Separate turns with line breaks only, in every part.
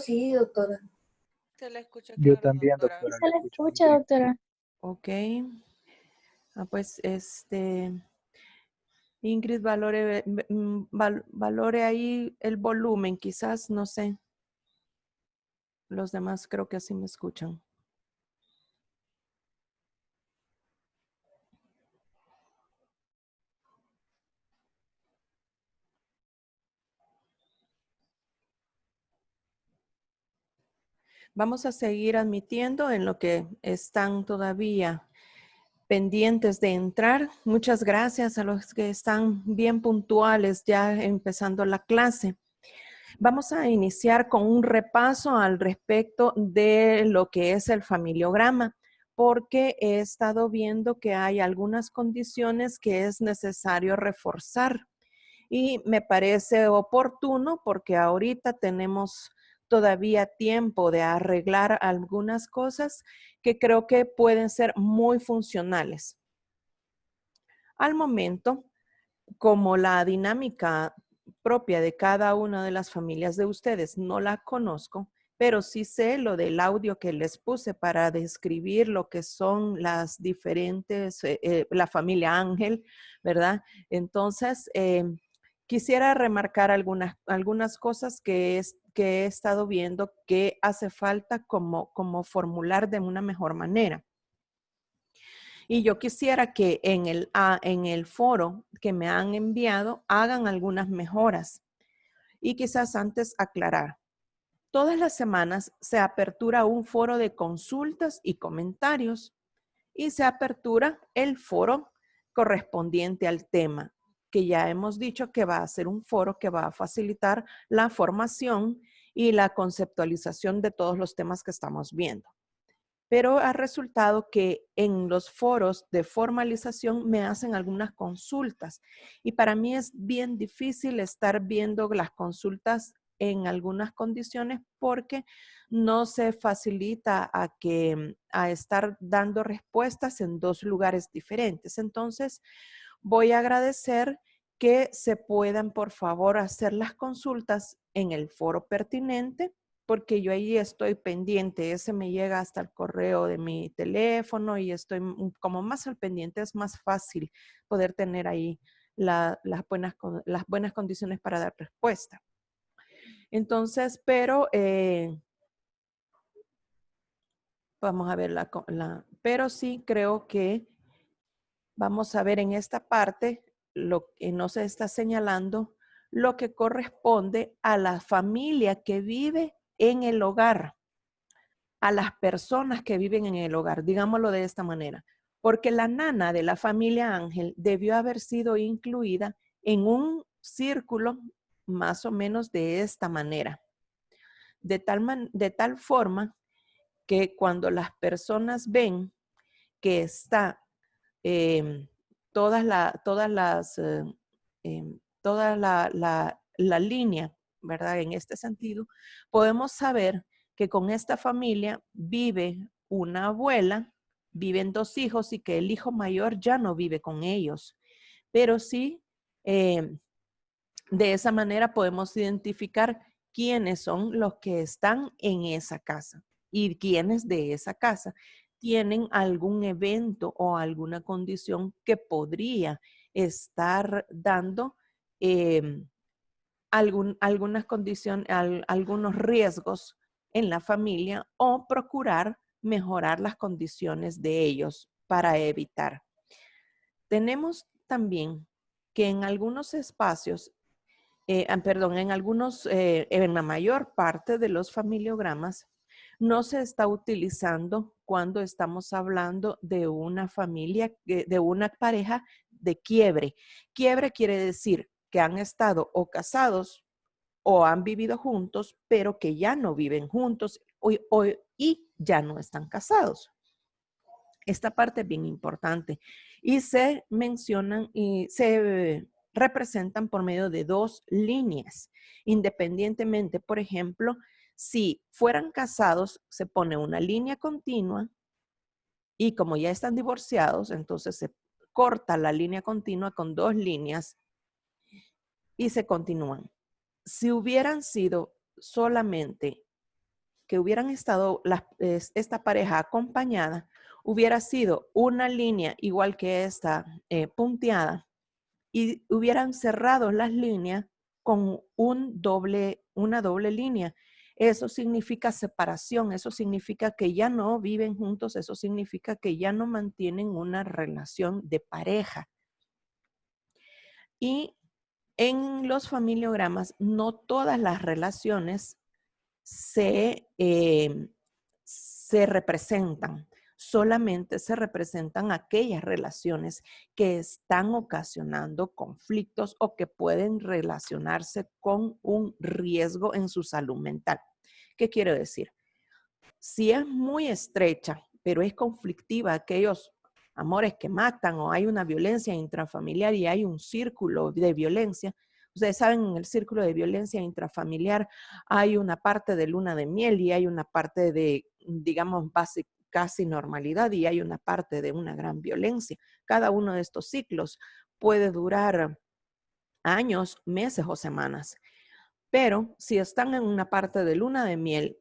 sí, doctora.
Se le escucha
Yo
claro,
también,
doctora.
doctora,
Se
le
le
escucho muy
escucha,
bien.
doctora.
Ok. Pues Ingrid, valore ahí el volumen, quizás, no sé. Los demás creo que así me escuchan. Vamos a seguir admitiendo en lo que están todavía pendientes de entrar. Muchas gracias a los que están bien puntuales ya empezando la clase. Vamos a iniciar con un repaso al respecto de lo que es el familiograma, porque he estado viendo que hay algunas condiciones que es necesario reforzar. Y me parece oportuno porque ahorita tenemos todavía tiempo de arreglar algunas cosas que creo que pueden ser muy funcionales. Al momento, como la dinámica propia de cada una de las familias de ustedes no la conozco, pero sí sé lo del audio que les puse para describir lo que son las diferentes, la familia Ángel, ¿verdad? Entonces, quisiera remarcar algunas cosas que he estado viendo que hace falta como formular de una mejor manera. Y yo quisiera que en el foro que me han enviado hagan algunas mejoras. Y quizás antes aclarar. Todas las semanas se apertura un foro de consultas y comentarios y se apertura el foro correspondiente al tema, que ya hemos dicho que va a ser un foro que va a facilitar la formación y la conceptualización de todos los temas que estamos viendo. Pero ha resultado que en los foros de formalización me hacen algunas consultas y para mí es bien difícil estar viendo las consultas en algunas condiciones porque no se facilita a estar dando respuestas en dos lugares diferentes. Entonces, voy a agradecer que se puedan, por favor, hacer las consultas en el foro pertinente, porque yo ahí estoy pendiente. Ese me llega hasta el correo de mi teléfono y estoy como más al pendiente. Es más fácil poder tener ahí las buenas condiciones para dar respuesta. Entonces, pero vamos a ver pero sí creo que vamos a ver en esta parte lo que no se está señalando, lo que corresponde a la familia que vive en el hogar, a las personas que viven en el hogar, digámoslo de esta manera, porque la nana de la familia Ángel debió haber sido incluida en un círculo más o menos de esta manera, de tal forma que cuando las personas ven que está todas toda la línea, ¿verdad? En este sentido, podemos saber que con esta familia vive una abuela, viven dos hijos y que el hijo mayor ya no vive con ellos. Pero sí, de esa manera podemos identificar quiénes son los que están en esa casa y quiénes de esa casa tienen algún evento o alguna condición que podría estar dando algunas condiciones, algunos riesgos en la familia o procurar mejorar las condiciones de ellos para evitar. Tenemos también que en algunos espacios, en la mayor parte de los familiogramas, no se está utilizando cuando estamos hablando de una familia, de una pareja de quiebre. Quiebre quiere decir que han estado o casados o han vivido juntos, pero que ya no viven juntos y ya no están casados. Esta parte es bien importante y se mencionan y se representan por medio de dos líneas. Independientemente, por ejemplo, si fueran casados, se pone una línea continua y como ya están divorciados, entonces se corta la línea continua con dos líneas y se continúan. Si hubieran sido solamente que hubieran estado esta pareja acompañada, hubiera sido una línea igual que esta punteada y hubieran cerrado las líneas con una doble línea. Eso significa separación, eso significa que ya no viven juntos, eso significa que ya no mantienen una relación de pareja. Y en los familiogramas, no todas las relaciones se representan. Solamente se representan aquellas relaciones que están ocasionando conflictos o que pueden relacionarse con un riesgo en su salud mental. ¿Qué quiero decir? Si es muy estrecha, pero es conflictiva, aquellos amores que matan o hay una violencia intrafamiliar y hay un círculo de violencia. Ustedes saben, en el círculo de violencia intrafamiliar hay una parte de luna de miel y hay una parte de, digamos, casi normalidad y hay una parte de una gran violencia. Cada uno de estos ciclos puede durar años, meses o semanas. Pero si están en una parte de luna de miel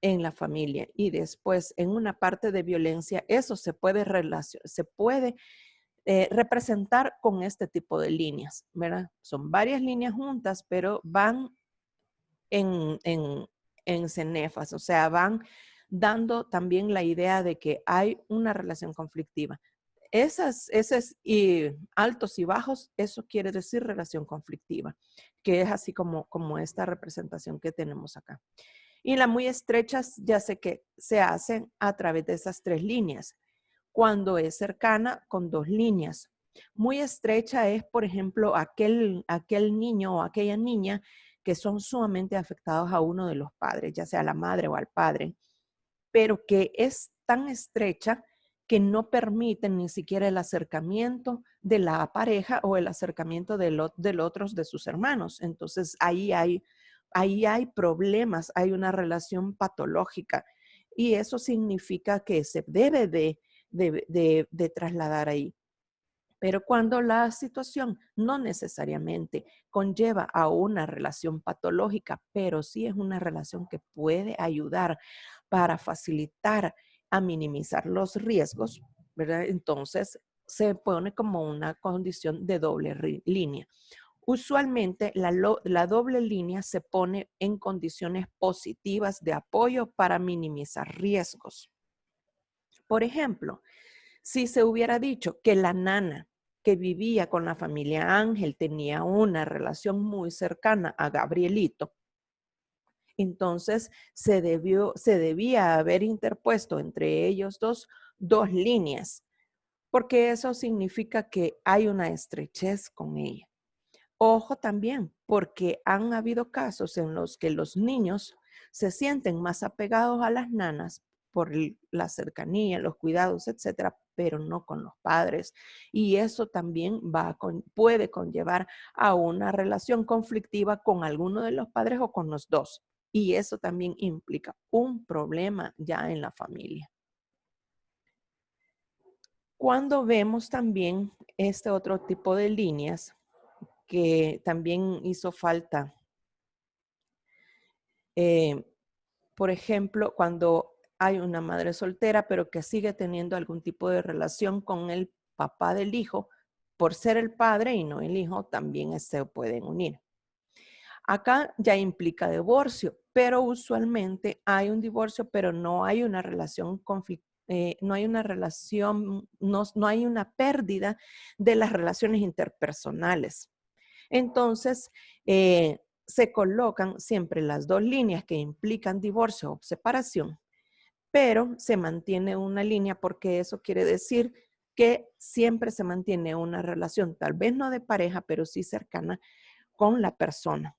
en la familia y después en una parte de violencia, eso se puede representar con este tipo de líneas, ¿verdad? Son varias líneas juntas, pero van en cenefas, o sea, van dando también la idea de que hay una relación conflictiva. Esas y altos y bajos, eso quiere decir relación conflictiva, que es así como esta representación que tenemos acá. Y las muy estrechas ya sé que se hacen a través de esas 3 líneas. Cuando es cercana, con 2 líneas. Muy estrecha es, por ejemplo, aquel niño o aquella niña que son sumamente afectados a uno de los padres, ya sea a la madre o al padre, pero que es tan estrecha que no permiten ni siquiera el acercamiento de la pareja o el acercamiento del otros de sus hermanos. Entonces, ahí hay problemas, hay una relación patológica y eso significa que se debe de trasladar ahí. Pero cuando la situación no necesariamente conlleva a una relación patológica, pero sí es una relación que puede ayudar para facilitar a minimizar los riesgos, ¿verdad? Entonces se pone como una condición de doble línea. Usualmente la doble línea se pone en condiciones positivas de apoyo para minimizar riesgos. Por ejemplo, si se hubiera dicho que la nana que vivía con la familia Ángel tenía una relación muy cercana a Gabrielito, entonces se debía haber interpuesto entre ellos dos líneas, porque eso significa que hay una estrechez con ella. Ojo también, porque han habido casos en los que los niños se sienten más apegados a las nanas por la cercanía, los cuidados, etcétera, pero no con los padres. Y eso también puede conllevar a una relación conflictiva con alguno de los padres o con los dos. Y eso también implica un problema ya en la familia. Cuando vemos también este otro tipo de líneas, que también hizo falta. Por ejemplo, cuando hay una madre soltera, pero que sigue teniendo algún tipo de relación con el papá del hijo, por ser el padre y no el hijo, también se pueden unir. Acá ya implica divorcio, pero usualmente hay un divorcio, pero no hay una relación no hay una relación, no hay una pérdida de las relaciones interpersonales. Entonces, se colocan siempre las 2 líneas que implican divorcio o separación, pero se mantiene una línea porque eso quiere decir que siempre se mantiene una relación, tal vez no de pareja, pero sí cercana con la persona.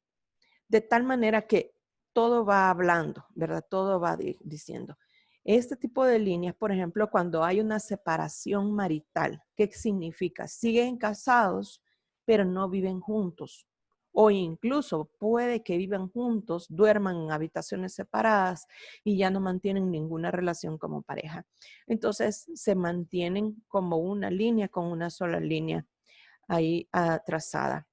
De tal manera que todo va hablando, ¿verdad? Todo va diciendo. Este tipo de líneas, por ejemplo, cuando hay una separación marital, ¿qué significa? Siguen casados, pero no viven juntos. O incluso puede que vivan juntos, duerman en habitaciones separadas y ya no mantienen ninguna relación como pareja. Entonces se mantienen como una línea con una sola línea ahí trazada.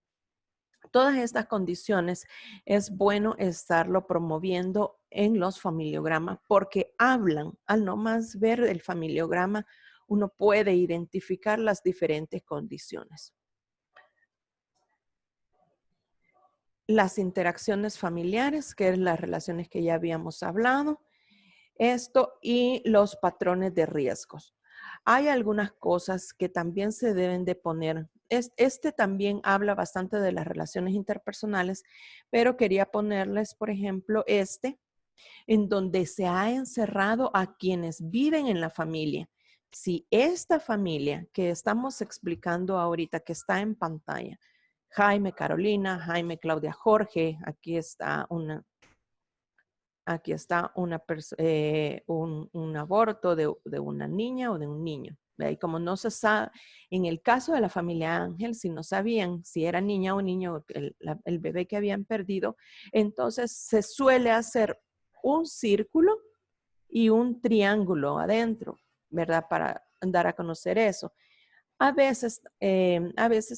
Todas estas condiciones es bueno estarlo promoviendo en los familiogramas porque hablan. Al nomás ver el familiograma, uno puede identificar las diferentes condiciones. Las interacciones familiares, que es las relaciones que ya habíamos hablado. Esto y los patrones de riesgos. Hay algunas cosas que también se deben de poner. Este también habla bastante de las relaciones interpersonales, pero quería ponerles, por ejemplo, en donde se ha encerrado a quienes viven en la familia. Si esta familia que estamos explicando ahorita, que está en pantalla, Jaime, Carolina, Jaime, Claudia, Jorge, aquí está un aborto de una niña o de un niño. Y como no se sabe, en el caso de la familia Ángel, si no sabían si era niña o niño, el bebé que habían perdido, entonces se suele hacer un círculo y un triángulo adentro, ¿verdad? Para dar a conocer eso. A veces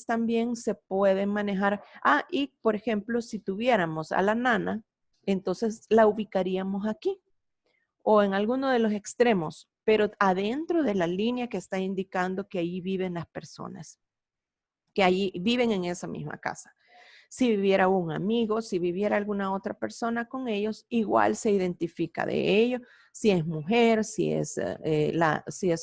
también se puede manejar. Y por ejemplo, si tuviéramos a la nana, entonces la ubicaríamos aquí o en alguno de los extremos, pero adentro de la línea que está indicando que ahí viven las personas, que ahí viven en esa misma casa. Si viviera un amigo, si viviera alguna otra persona con ellos, igual se identifica de ello, si es mujer, si es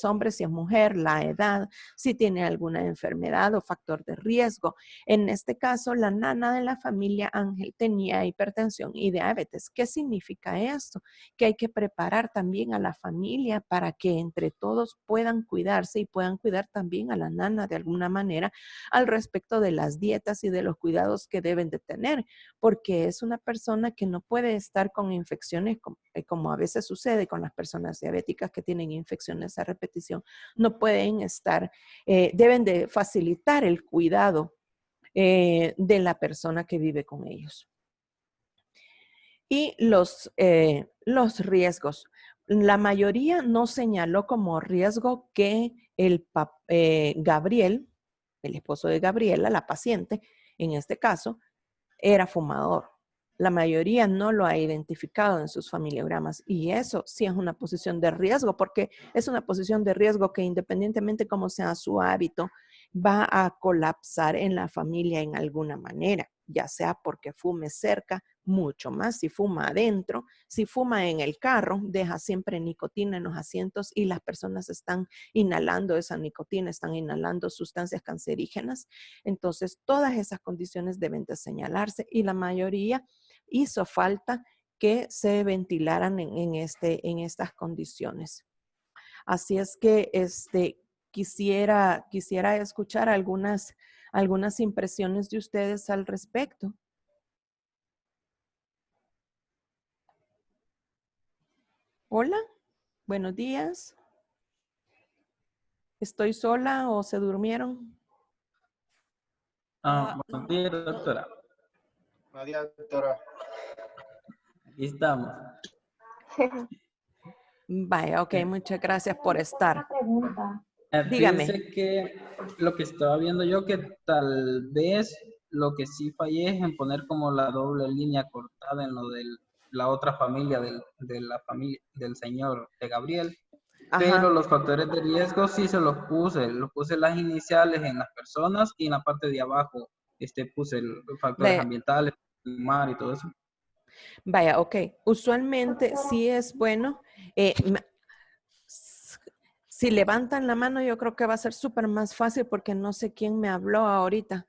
hombre, si es mujer, la edad, si tiene alguna enfermedad o factor de riesgo. En este caso, la nana de la familia Ángel tenía hipertensión y diabetes. ¿Qué significa esto? Que hay que preparar también a la familia para que entre todos puedan cuidarse y puedan cuidar también a la nana de alguna manera al respecto de las dietas y de los cuidados que deben de tener, porque es una persona que no puede estar con infecciones como a veces sucede con las personas diabéticas que tienen infecciones a repetición, no pueden estar, deben de facilitar el cuidado de la persona que vive con ellos. Y los riesgos. La mayoría no señaló como riesgo que Gabriel, el esposo de Gabriela, la paciente, en este caso, era fumador. La mayoría no lo ha identificado en sus familiogramas y eso sí es una posición de riesgo porque es una posición de riesgo que independientemente cómo sea su hábito, va a colapsar en la familia en alguna manera, ya sea porque fume cerca, mucho más si fuma adentro, si fuma en el carro, deja siempre nicotina en los asientos y las personas están inhalando esa nicotina, están inhalando sustancias cancerígenas. Entonces, todas esas condiciones deben de señalarse y la mayoría hizo falta que se ventilaran en estas condiciones. Así es que quisiera escuchar algunas impresiones de ustedes al respecto. Hola, buenos días. ¿Estoy sola o se durmieron?
Buenos días, doctora.
Buenos días, doctora.
Aquí estamos.
Vaya, ok, muchas gracias por estar.
Una pregunta.
Dígame.
Fíjese que lo que estaba viendo yo, que tal vez lo que sí fallé es en poner como la doble línea cortada en lo de la otra familia, de la familia del señor de Gabriel. Pero
Ajá.
los factores de riesgo sí se los puse las iniciales en las personas y en la parte de abajo puse los factores ambientales, mar y todo eso.
Vaya, ok. Usualmente sí es bueno. Si levantan la mano, yo creo que va a ser súper más fácil porque no sé quién me habló ahorita.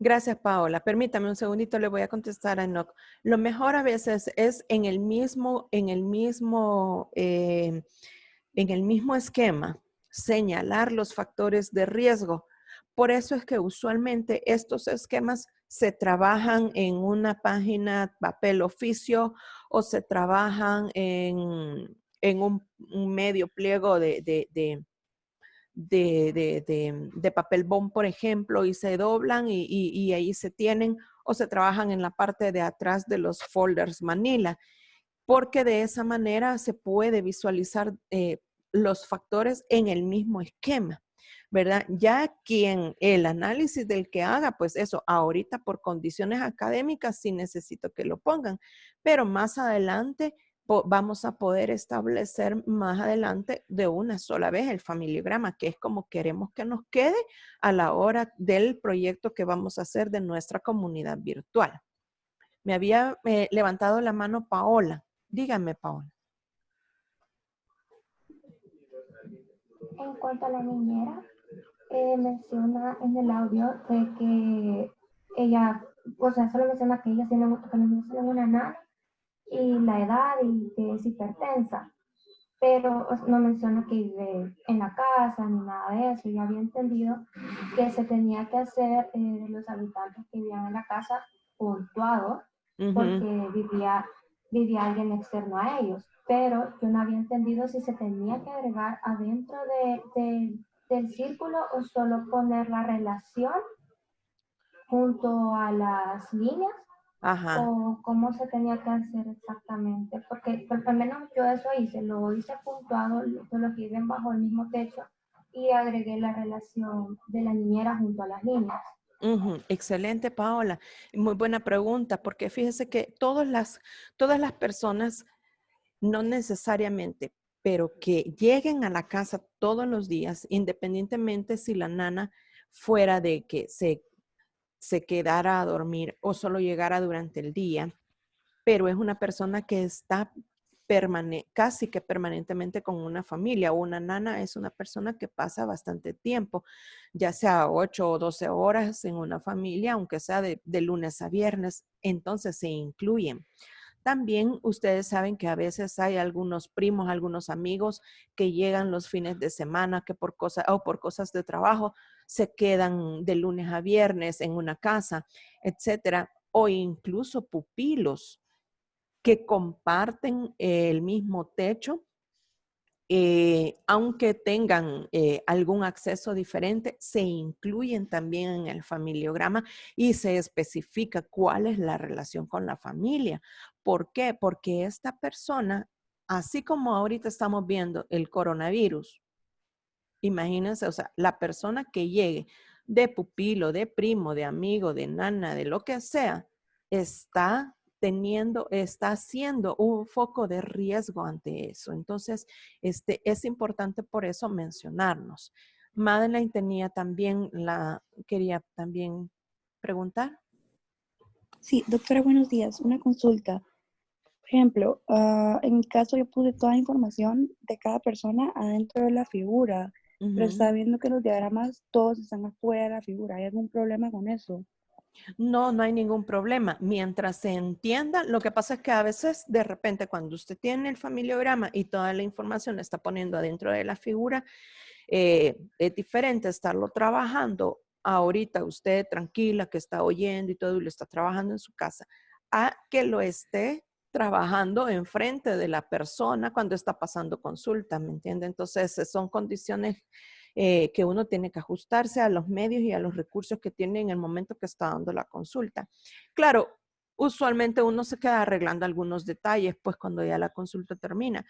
Gracias, Paola. Permítame un segundito, le voy a contestar a Enoch. Lo mejor a veces es en el mismo esquema, señalar los factores de riesgo. Por eso es que usualmente estos esquemas se trabajan en una página papel oficio o se trabajan en un medio pliego de papel bond, por ejemplo, y se doblan y ahí se tienen o se trabajan en la parte de atrás de los folders Manila, porque de esa manera se puede visualizar los factores en el mismo esquema. ¿verdad? Ya quien el análisis del que haga, pues eso, ahorita por condiciones académicas sí necesito que lo pongan, pero más adelante vamos a poder establecer más adelante de una sola vez el familiograma, que es como queremos que nos quede a la hora del proyecto que vamos a hacer de nuestra comunidad virtual. Me había levantado la mano Paola. Dígame, Paola.
En cuanto a la niñera, menciona en el audio de que ella, o sea, solo menciona que ellas tienen, que los niños tienen una nana y la edad y que es hipertensa, pero no menciona que vive en la casa ni nada de eso. Yo había entendido que se tenía que hacer de los habitantes que vivían en la casa puntuados porque vivía alguien externo a ellos, pero yo no había entendido si se tenía que agregar adentro del círculo o solo poner la relación junto a las líneas.
Ajá.
O cómo se tenía que hacer exactamente, porque al menos yo eso lo hice puntuado, los que viven bajo el mismo techo y agregué la relación de la niñera junto a las líneas.
Excelente, Paola. Muy buena pregunta, porque fíjese que todas las personas, no necesariamente, pero que lleguen a la casa todos los días, independientemente si la nana fuera de que se quedara a dormir o solo llegara durante el día, pero es una persona que está casi que permanentemente con una familia. Una nana es una persona que pasa bastante tiempo, ya sea 8 o 12 horas en una familia, aunque sea de lunes a viernes, entonces se incluyen. También ustedes saben que a veces hay algunos primos, algunos amigos que llegan los fines de semana que por cosas de trabajo se quedan de lunes a viernes en una casa, etcétera, o incluso pupilos que comparten el mismo techo, aunque tengan algún acceso diferente, se incluyen también en el familiograma y se especifica cuál es la relación con la familia. ¿Por qué? Porque esta persona, así como ahorita estamos viendo el coronavirus, imagínense, o sea, la persona que llegue de pupilo, de primo, de amigo, de nana, de lo que sea, está haciendo un foco de riesgo ante eso. Entonces, es importante por eso mencionarnos. Madeleine quería también preguntar.
Sí, doctora, buenos días. Una consulta. Por ejemplo, en mi caso yo puse toda la información de cada persona adentro de la figura, pero está viendo que los diagramas todos están afuera de la figura. ¿Hay algún problema con eso?
No, no hay ningún problema. Mientras se entienda, lo que pasa es que a veces, de repente, cuando usted tiene el familiograma y toda la información la está poniendo adentro de la figura, es diferente estarlo trabajando ahorita usted tranquila, que está oyendo y todo, y lo está trabajando en su casa, a que lo esté trabajando enfrente de la persona cuando está pasando consulta, ¿me entiende? Entonces, son condiciones que uno tiene que ajustarse a los medios y a los recursos que tiene en el momento que está dando la consulta. Claro, usualmente uno se queda arreglando algunos detalles, pues cuando ya la consulta termina,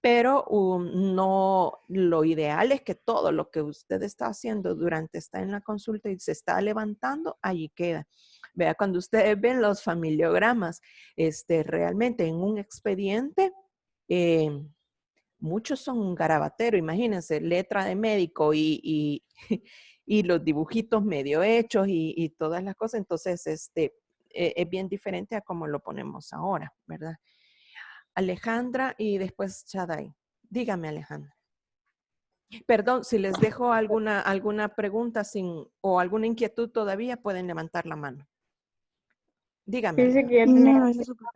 pero no, lo ideal es que todo lo que usted está haciendo durante está en la consulta y se está levantando, allí queda. Vea, cuando ustedes ven los familiogramas, realmente en un expediente, muchos son un garabatero, imagínense, letra de médico y los dibujitos medio hechos y todas las cosas. Entonces, es bien diferente a como lo ponemos ahora, ¿verdad? Alejandra y después Shaddai. Dígame, Alejandra. Perdón, si les dejo alguna pregunta o alguna inquietud todavía, pueden levantar la mano. Dígame.
Dice que ya tenía una pregunta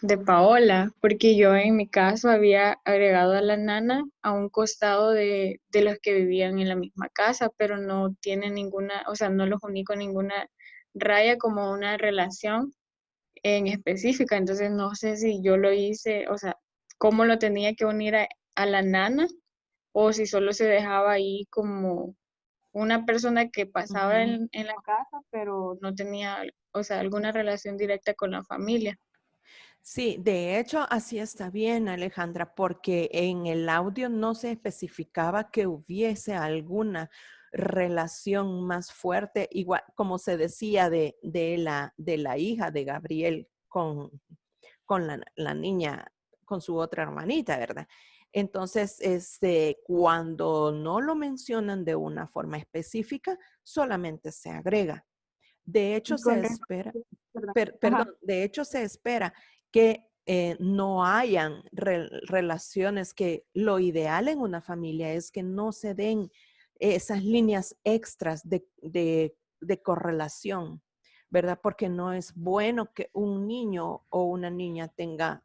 de Paola, porque yo en mi caso había agregado a la nana a un costado de los que vivían en la misma casa, pero no tiene ninguna, o sea, no los uní con ninguna raya como una relación en específica. Entonces no sé si yo lo hice, o sea, cómo lo tenía que unir a la nana o si solo se dejaba ahí como una persona que pasaba en la casa, pero no tenía, o sea, alguna relación directa con la familia.
Sí, de hecho, así está bien, Alejandra, porque en el audio no se especificaba que hubiese alguna relación más fuerte, igual como se decía de la hija de Gabriel con la niña, con su otra hermanita, ¿verdad? Entonces, cuando no lo mencionan de una forma específica, solamente se agrega. De hecho,
Y
se
con
espera,
perdón.
perdón,
Ajá.
de hecho se espera que no hayan relaciones, que lo ideal en una familia es que no se den esas líneas extras de correlación, ¿verdad? Porque no es bueno que un niño o una niña tenga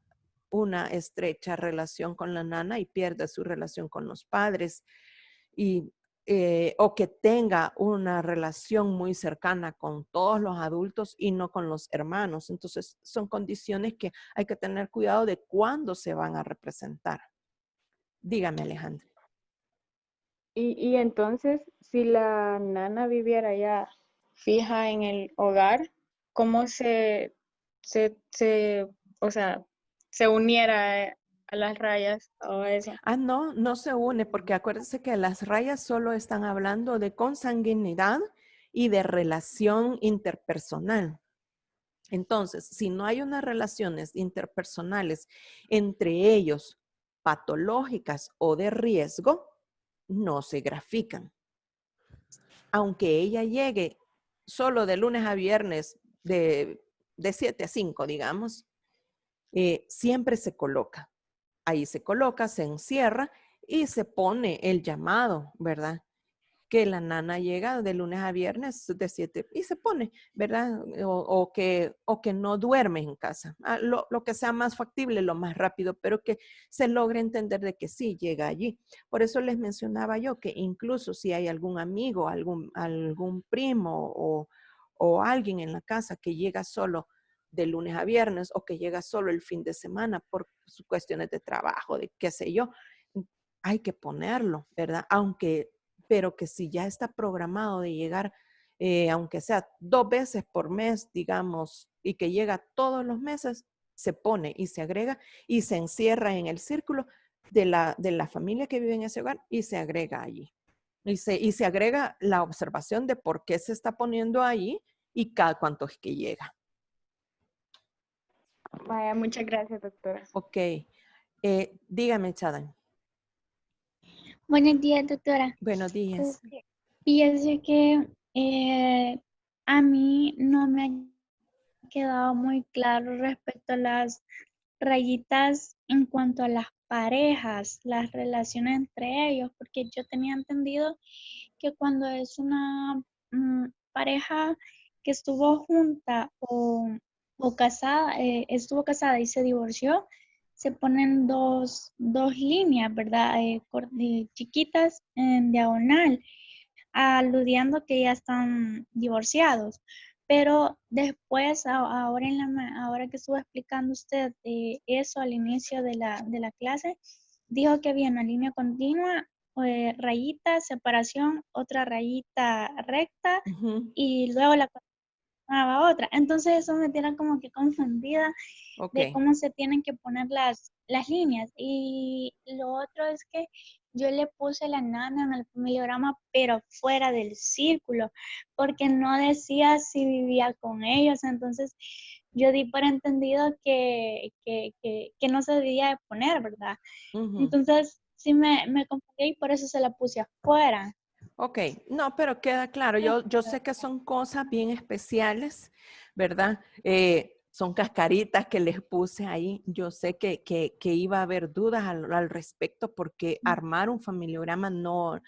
una estrecha relación con la nana y pierda su relación con los padres. Y o que tenga una relación muy cercana con todos los adultos y no con los hermanos. Entonces, son condiciones que hay que tener cuidado de cuándo se van a representar. Dígame, Alejandra.
Y entonces, si la nana viviera ya fija en el hogar, ¿cómo se, o sea, se uniera a las rayas o eso?
Ah, no, no se une porque acuérdense que las rayas solo están hablando de consanguinidad y de relación interpersonal. Entonces, si no hay unas relaciones interpersonales entre ellos patológicas o de riesgo, no se grafican. Aunque ella llegue solo de lunes a viernes de 7 a 5, digamos, siempre se coloca. Ahí se coloca, se encierra y se pone el llamado, ¿verdad? Que la nana llega de lunes a viernes de 7 y se pone, ¿verdad? O que no duerme en casa. Lo que sea más factible, lo más rápido, pero que se logre entender de que sí llega allí. Por eso les mencionaba yo que incluso si hay algún amigo, algún primo o alguien en la casa que llega solo de lunes a viernes o que llega solo el fin de semana por sus cuestiones de trabajo, de qué sé yo, hay que ponerlo, ¿verdad? Pero que si ya está programado de llegar, aunque sea 2 veces por mes, digamos, y que llega todos los meses, se pone y se agrega y se encierra en el círculo de la familia que vive en ese hogar y se agrega allí. Y se agrega la observación de por qué se está poniendo ahí y cada cuánto es que llega.
Vaya, muchas gracias, doctora.
Ok. Dígame, Chadan.
Buenos días, doctora.
Buenos días.
Fíjese que a mí no me ha quedado muy claro respecto a las rayitas en cuanto a las parejas, las relaciones entre ellos, porque yo tenía entendido que cuando es una pareja que estuvo junta o casada, estuvo casada y se divorció, se ponen dos líneas, ¿verdad? Chiquitas en diagonal, aludiendo que ya están divorciados. Pero después, ahora que estuvo explicando usted eso al inicio de la clase, dijo que había una línea continua, rayita, separación, otra rayita recta
Ujú.
y luego la continuaba otra. Entonces eso me tiene como que confundida
Ok.
de cómo se tienen que poner las líneas. Y lo otro es que yo le puse la nana en el familiograma, pero fuera del círculo, porque no decía si vivía con ellos. Entonces yo di por entendido que no se debía de poner, ¿verdad?
Ujú.
Entonces sí me confundí y por eso se la puse afuera.
Ok, no, pero queda claro, yo sé que son cosas bien especiales, ¿verdad? Son cascaritas que les puse ahí. Yo sé que iba a haber dudas al respecto porque armar un familiograma no,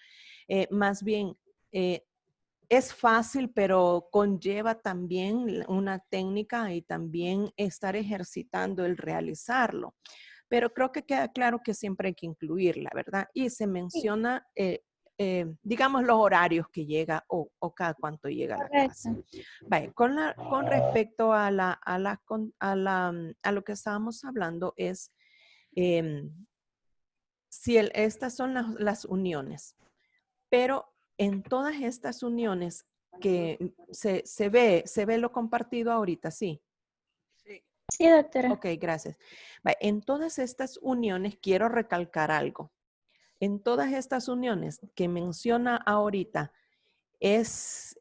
más bien es fácil, pero conlleva también una técnica y también estar ejercitando el realizarlo. Pero creo que queda claro que siempre hay que incluirla, ¿verdad? Y se
Sí,
menciona, digamos, los horarios que llega o cada cuánto llega a la clase.
correcto.
Vale, con respecto a lo que estábamos hablando es, si estas son las uniones, pero en todas estas uniones que se ve lo compartido ahorita, sí.
Sí, doctora.
Ok, gracias. En todas estas uniones quiero recalcar algo. En todas estas uniones que menciona ahorita, estas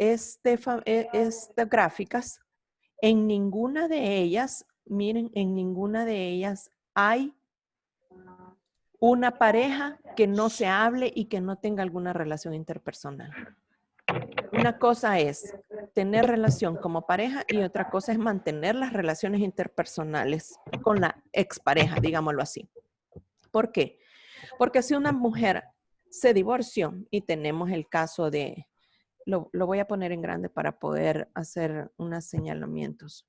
gráficas, en ninguna de ellas, miren, en ninguna de ellas hay una pareja que no se hable y que no tenga alguna relación interpersonal. Una cosa es tener relación como pareja y otra cosa es mantener las relaciones interpersonales con la expareja, digámoslo así. ¿Por qué? Porque si una mujer se divorció y tenemos el caso de, lo voy a poner en grande para poder hacer unos señalamientos.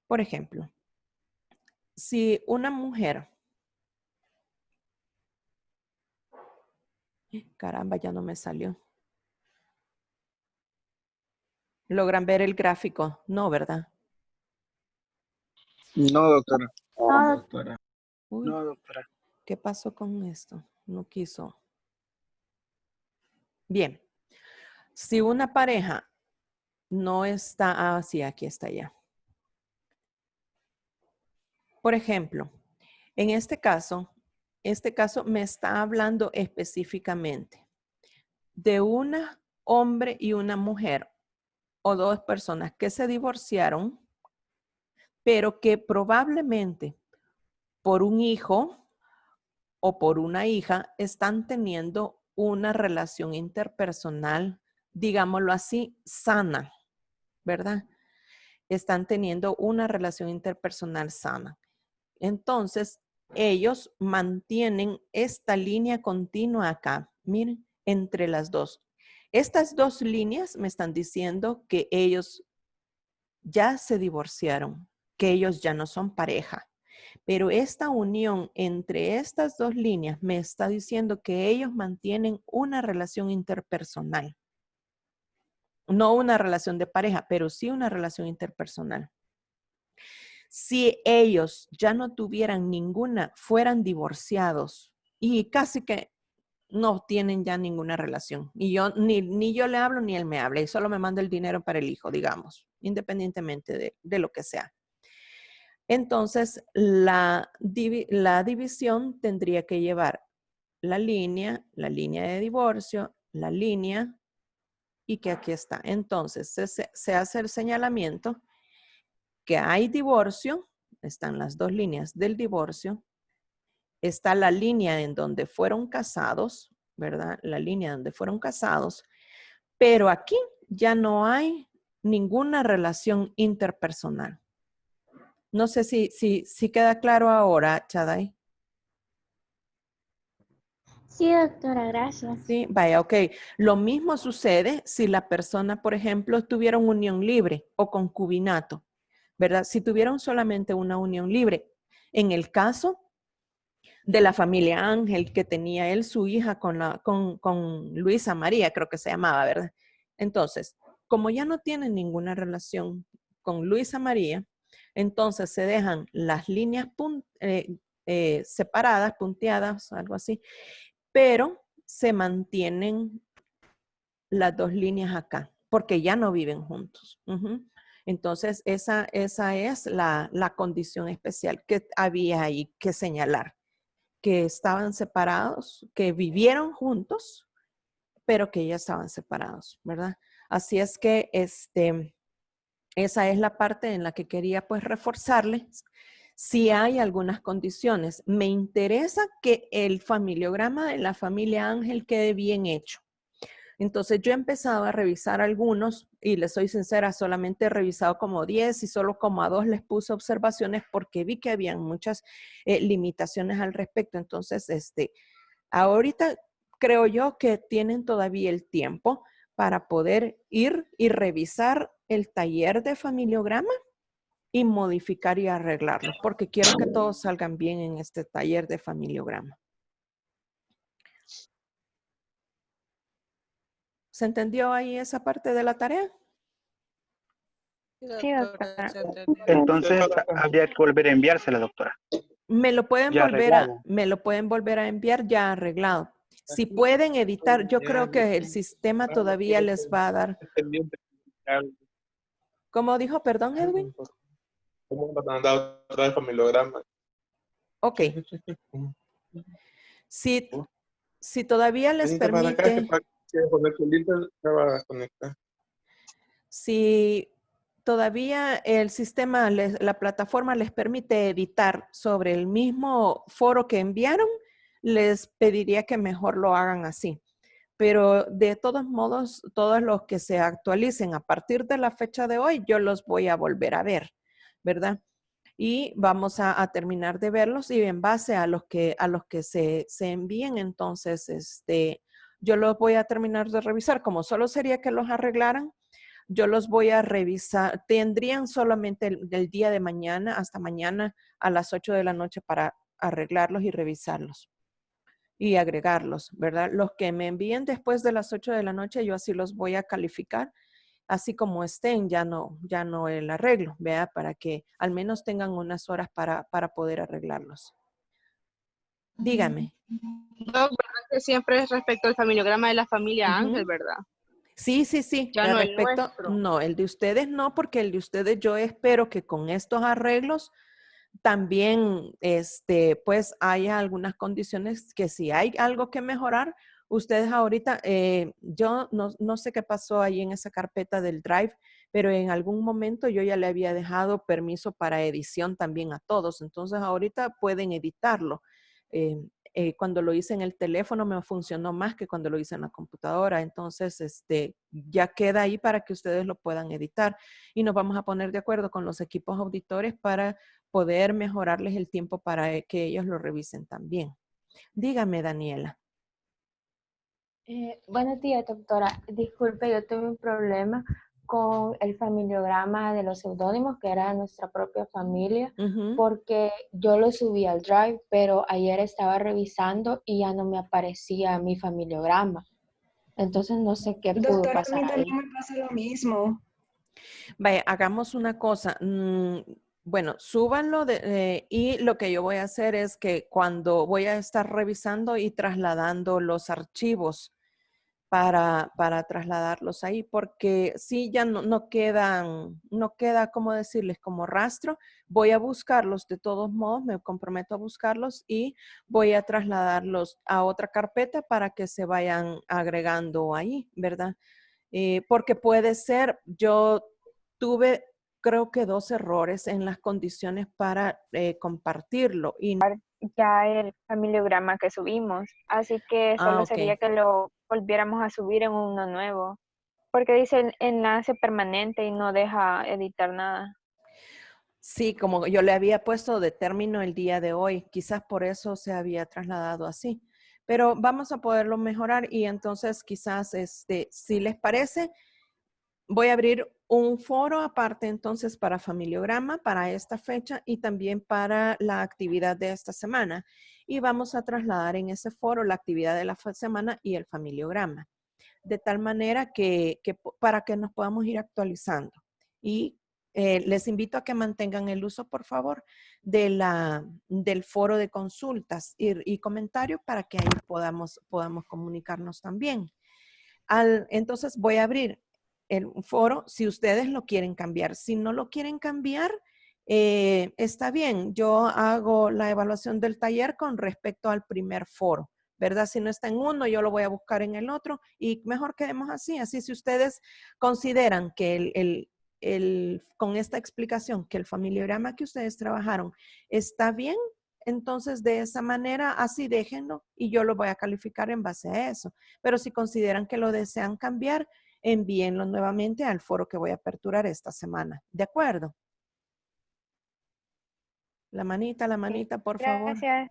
Por ejemplo, si una mujer, caramba, ya no me salió. ¿Logran ver el gráfico? No, ¿verdad?
No, doctora.
No,
Doctora.
Uy,
No, doctora.
¿qué pasó con esto? No quiso. Bien. Si una pareja no está, sí, aquí está ya. Por ejemplo, en este caso me está hablando específicamente de un hombre y una mujer o dos personas que se divorciaron, pero que probablemente por un hijo o por una hija están teniendo una relación interpersonal, digámoslo así, sana, ¿verdad? Están teniendo una relación interpersonal sana. Entonces, ellos mantienen esta línea continua acá, miren, entre las dos. Estas dos líneas me están diciendo que ellos ya se divorciaron, que ellos ya no son pareja. Pero esta unión entre estas dos líneas me está diciendo que ellos mantienen una relación interpersonal. No una relación de pareja, pero sí una relación interpersonal. Si ellos ya no tuvieran ninguna, fueran divorciados y casi que no tienen ya ninguna relación. Y yo ni yo le hablo ni él me habla y solo me manda el dinero para el hijo, digamos, independientemente de lo que sea. Entonces, la división tendría que llevar la línea de divorcio, la línea y que aquí está. Entonces, se hace el señalamiento que hay divorcio, están las dos líneas del divorcio, está la línea en donde fueron casados, ¿verdad? La línea donde fueron casados, pero aquí ya no hay ninguna relación interpersonal. No sé si queda claro ahora, Chaday.
sí, doctora, gracias.
Sí, vaya, ok. Lo mismo sucede si la persona, por ejemplo, tuviera una unión libre o concubinato, ¿verdad? Si tuvieron solamente una unión libre. En el caso de la familia Ángel, que tenía él su hija con Luisa María, creo que se llamaba, ¿verdad? Entonces, como ya no tienen ninguna relación con Luisa María, entonces se dejan las líneas separadas, punteadas, algo así, pero se mantienen las dos líneas acá, porque ya no viven juntos. Entonces, esa es la condición especial que había ahí que señalar, que estaban separados, que vivieron juntos, pero que ya estaban separados, ¿verdad? Así es que esa es la parte en la que quería pues reforzarles. Si hay algunas condiciones, me interesa que el familiograma de la familia Ángel quede bien hecho. Entonces yo he empezado a revisar algunos y les soy sincera, solamente he revisado como 10 y solo como a 2 les puse observaciones porque vi que habían muchas limitaciones al respecto. Entonces, ahorita creo yo que tienen todavía el tiempo para poder ir y revisar el taller de familiograma y modificar y arreglarlo, porque quiero que todos salgan bien en este taller de familiograma. ¿Se entendió ahí esa parte de la tarea?
Sí, doctora.
Entonces habría que volver a enviársela, doctora.
Me lo pueden
Ya
volver a enviar ya arreglado. Si pueden editar, yo creo que el sistema todavía les va a dar. ¿Cómo dijo, perdón, Edwin?
¿Cómo van a dar otra vez familiograma?
Ok. Si todavía les
Venite para acá, que
permite,
para que conecte el internet se va a conectar.
si todavía el sistema, la plataforma les permite editar sobre el mismo foro que enviaron, les pediría que mejor lo hagan así. Pero de todos modos, todos los que se actualicen a partir de la fecha de hoy, yo los voy a volver a ver, ¿verdad? Y vamos a terminar de verlos y en base a los que se envíen, entonces, yo los voy a terminar de revisar. Como solo sería que los arreglaran, yo los voy a revisar. Tendrían solamente el día de mañana, hasta mañana a las 8 de la noche para arreglarlos y revisarlos y agregarlos, ¿verdad? Los que me envíen después de las 8 de la noche, yo así los voy a calificar, así como estén, ya no el arreglo, ¿vea? Para que al menos tengan unas horas para poder arreglarlos. Dígame.
No, verdad que siempre es respecto al familiograma de la familia Ángel, ¿verdad?
Sí.
Ya no el nuestro.
No, el de ustedes no, porque el de ustedes yo espero que con estos arreglos también, pues haya algunas condiciones que si hay algo que mejorar, ustedes ahorita, yo no sé qué pasó ahí en esa carpeta del Drive, pero en algún momento yo ya le había dejado permiso para edición también a todos, entonces ahorita pueden editarlo. Cuando lo hice en el teléfono me funcionó más que cuando lo hice en la computadora. Entonces, ya queda ahí para que ustedes lo puedan editar. Y nos vamos a poner de acuerdo con los equipos auditores para poder mejorarles el tiempo para que ellos lo revisen también. Dígame, Daniela.
Buenos días, doctora. Disculpe, yo tuve un problema con el familiograma de los seudónimos, que era de nuestra propia familia, porque yo lo subí al Drive, pero ayer estaba revisando y ya no me aparecía mi familiograma. Entonces no sé qué pudo
Doctora,
pasar
a mí
ahí.
también me pasa lo mismo.
Vaya, hagamos una cosa. Bueno, súbanlo y lo que yo voy a hacer es que cuando voy a estar revisando y trasladando los archivos para trasladarlos ahí, porque sí, ya no queda, ¿cómo decirles? Como rastro. Voy a buscarlos de todos modos, me comprometo a buscarlos y voy a trasladarlos a otra carpeta para que se vayan agregando ahí, ¿verdad? Porque puede ser, yo tuve creo que 2 errores en las condiciones para compartirlo. Y
Ya el familiograma que subimos, así que solo sería que lo volviéramos a subir en uno nuevo, porque dice el enlace permanente y no deja editar nada.
Sí, como yo le había puesto de término el día de hoy, quizás por eso se había trasladado así, pero vamos a poderlo mejorar y entonces quizás, si les parece, voy a abrir un foro aparte entonces para familiograma para esta fecha y también para la actividad de esta semana. Y vamos a trasladar en ese foro la actividad de la semana y el familiograma. De tal manera que para que nos podamos ir actualizando. Y les invito a que mantengan el uso, por favor, del foro de consultas y comentarios para que ahí podamos comunicarnos también. Entonces voy a abrir el foro si ustedes lo quieren cambiar. Si no lo quieren cambiar, está bien. Yo hago la evaluación del taller con respecto al primer foro, ¿verdad? Si no está en uno, yo lo voy a buscar en el otro y mejor quedemos así. Así si ustedes consideran que con esta explicación, que el familiograma que ustedes trabajaron está bien, entonces de esa manera así déjenlo y yo lo voy a calificar en base a eso. Pero si consideran que lo desean cambiar, envíenlo nuevamente al foro que voy a aperturar esta semana. ¿De acuerdo? La manita, por favor.
Gracias.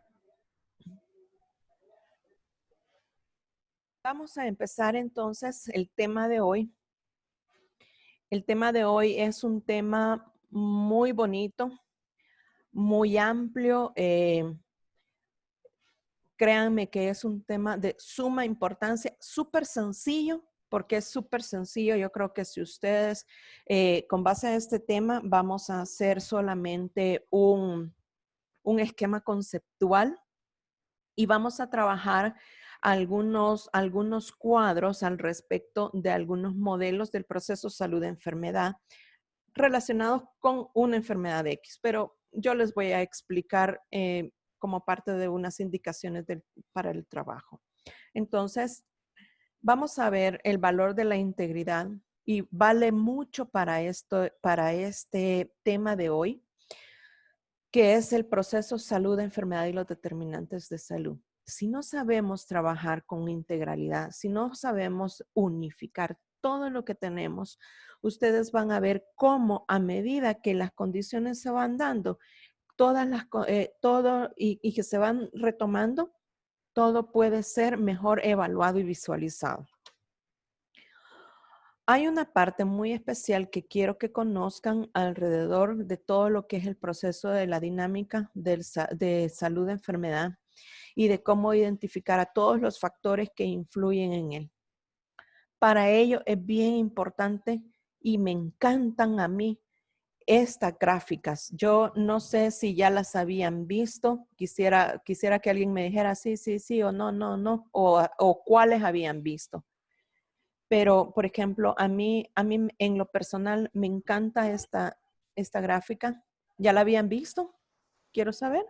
Vamos a empezar entonces el tema de hoy. El tema de hoy es un tema muy bonito, muy amplio. Créanme que es un tema de suma importancia, súper sencillo, porque es súper sencillo. Yo creo que si ustedes, con base a este tema, vamos a hacer solamente un esquema conceptual y vamos a trabajar algunos cuadros al respecto de algunos modelos del proceso salud-enfermedad relacionados con una enfermedad X, pero yo les voy a explicar como parte de unas indicaciones para el trabajo. Entonces, vamos a ver el valor de la integridad y vale mucho para este tema de hoy, que es el proceso salud, enfermedad y los determinantes de salud. Si no sabemos trabajar con integralidad, si no sabemos unificar todo lo que tenemos, ustedes van a ver cómo a medida que las condiciones se van dando, y que se van retomando, todo puede ser mejor evaluado y visualizado. Hay una parte muy especial que quiero que conozcan alrededor de todo lo que es el proceso de la dinámica de salud, enfermedad y de cómo identificar a todos los factores que influyen en él. Para ello es bien importante y me encantan a mí estas gráficas. Yo no sé si ya las habían visto. Quisiera que alguien me dijera sí, sí, sí o no, no, no, o cuáles habían visto. Pero, por ejemplo, a mí en lo personal me encanta esta gráfica. ¿Ya la habían visto? Quiero saber.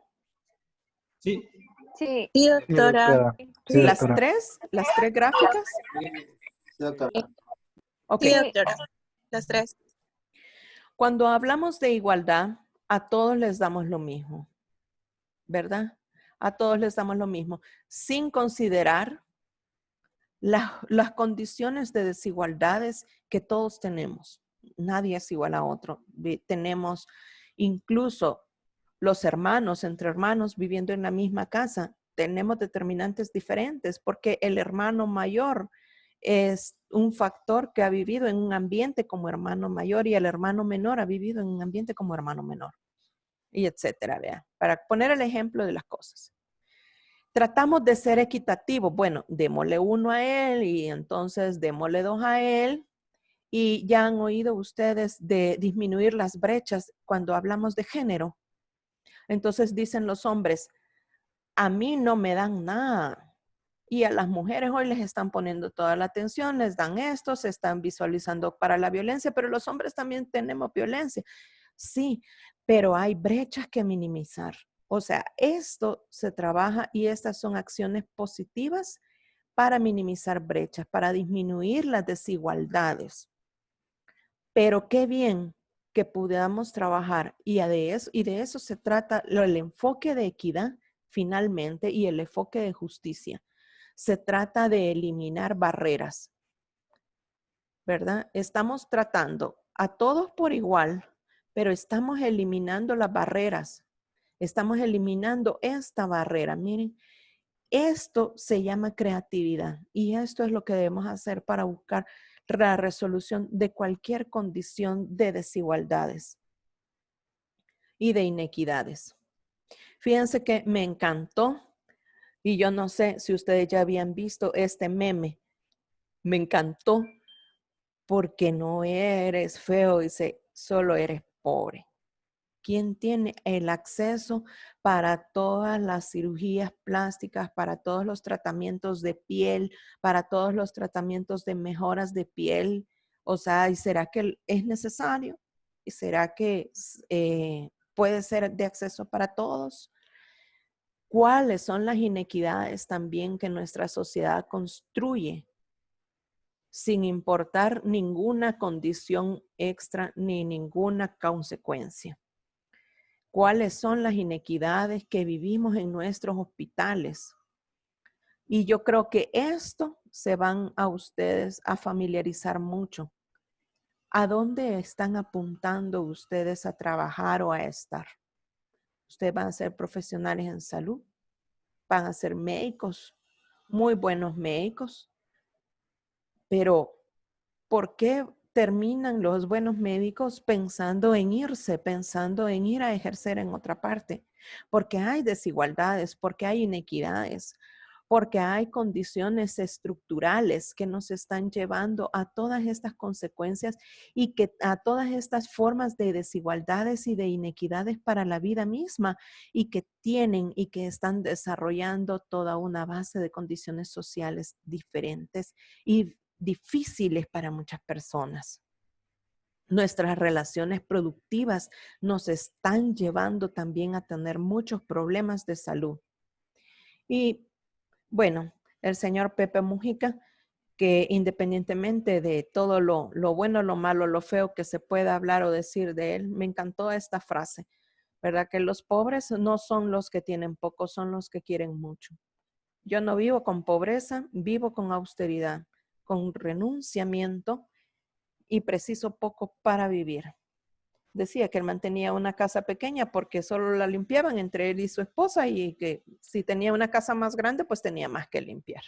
Sí.
Sí.
Sí, doctora. Sí,
¿Las
doctora.
tres gráficas?
Sí, doctora.
Ok.
Sí, doctora. Las tres.
Cuando hablamos de igualdad, a todos les damos lo mismo, ¿verdad? A todos les damos lo mismo, sin considerar las condiciones de desigualdades que todos tenemos. Nadie es igual a otro. Tenemos incluso los hermanos, entre hermanos viviendo en la misma casa, tenemos determinantes diferentes porque el hermano mayor es un factor que ha vivido en un ambiente como hermano mayor y el hermano menor ha vivido en un ambiente como hermano menor, y etcétera, vea, para poner el ejemplo de las cosas. Tratamos de ser equitativos. Bueno, démosle 1 a él y entonces démosle 2 a él. Y ya han oído ustedes de disminuir las brechas cuando hablamos de género. Entonces dicen los hombres, a mí no me dan nada. Y a las mujeres hoy les están poniendo toda la atención, les dan esto, se están visualizando para la violencia, pero los hombres también tenemos violencia. Sí, pero hay brechas que minimizar. O sea, esto se trabaja y estas son acciones positivas para minimizar brechas, para disminuir las desigualdades. Pero qué bien que podamos trabajar y de eso se trata el enfoque de equidad finalmente y el enfoque de justicia. Se trata de eliminar barreras, ¿verdad? Estamos tratando a todos por igual, pero estamos eliminando las barreras. Estamos eliminando esta barrera. Miren, esto se llama creatividad y esto es lo que debemos hacer para buscar la resolución de cualquier condición de desigualdades y de inequidades. Fíjense que me encantó y yo no sé si ustedes ya habían visto este meme. Me encantó porque no eres feo, dice, solo eres pobre. ¿Quién tiene el acceso para todas las cirugías plásticas, para todos los tratamientos de piel, para todos los tratamientos de mejoras de piel? O sea, ¿y será que es necesario? ¿Y será que puede ser de acceso para todos? ¿Cuáles son las inequidades también que nuestra sociedad construye sin importar ninguna condición extra ni ninguna consecuencia? ¿Cuáles son las inequidades que vivimos en nuestros hospitales? Y yo creo que esto se van a ustedes a familiarizar mucho. ¿A dónde están apuntando ustedes a trabajar o a estar? Ustedes van a ser profesionales en salud, van a ser médicos, muy buenos médicos, pero ¿por qué terminan los buenos médicos pensando en irse, pensando en ir a ejercer en otra parte? Porque hay desigualdades, porque hay inequidades, porque hay condiciones estructurales que nos están llevando a todas estas consecuencias y que a todas estas formas de desigualdades y de inequidades para la vida misma y que tienen y que están desarrollando toda una base de condiciones sociales diferentes y difíciles para muchas personas. Nuestras relaciones productivas nos están llevando también a tener muchos problemas de salud. Y bueno, el señor Pepe Mujica, que independientemente de todo lo bueno, lo malo, lo feo que se pueda hablar o decir de él, me encantó esta frase, ¿verdad? Que los pobres no son los que tienen poco, son los que quieren mucho. Yo no vivo con pobreza, vivo con austeridad, con renunciamiento y preciso poco para vivir. Decía que él mantenía una casa pequeña porque solo la limpiaban entre él y su esposa y que si tenía una casa más grande, pues tenía más que limpiar.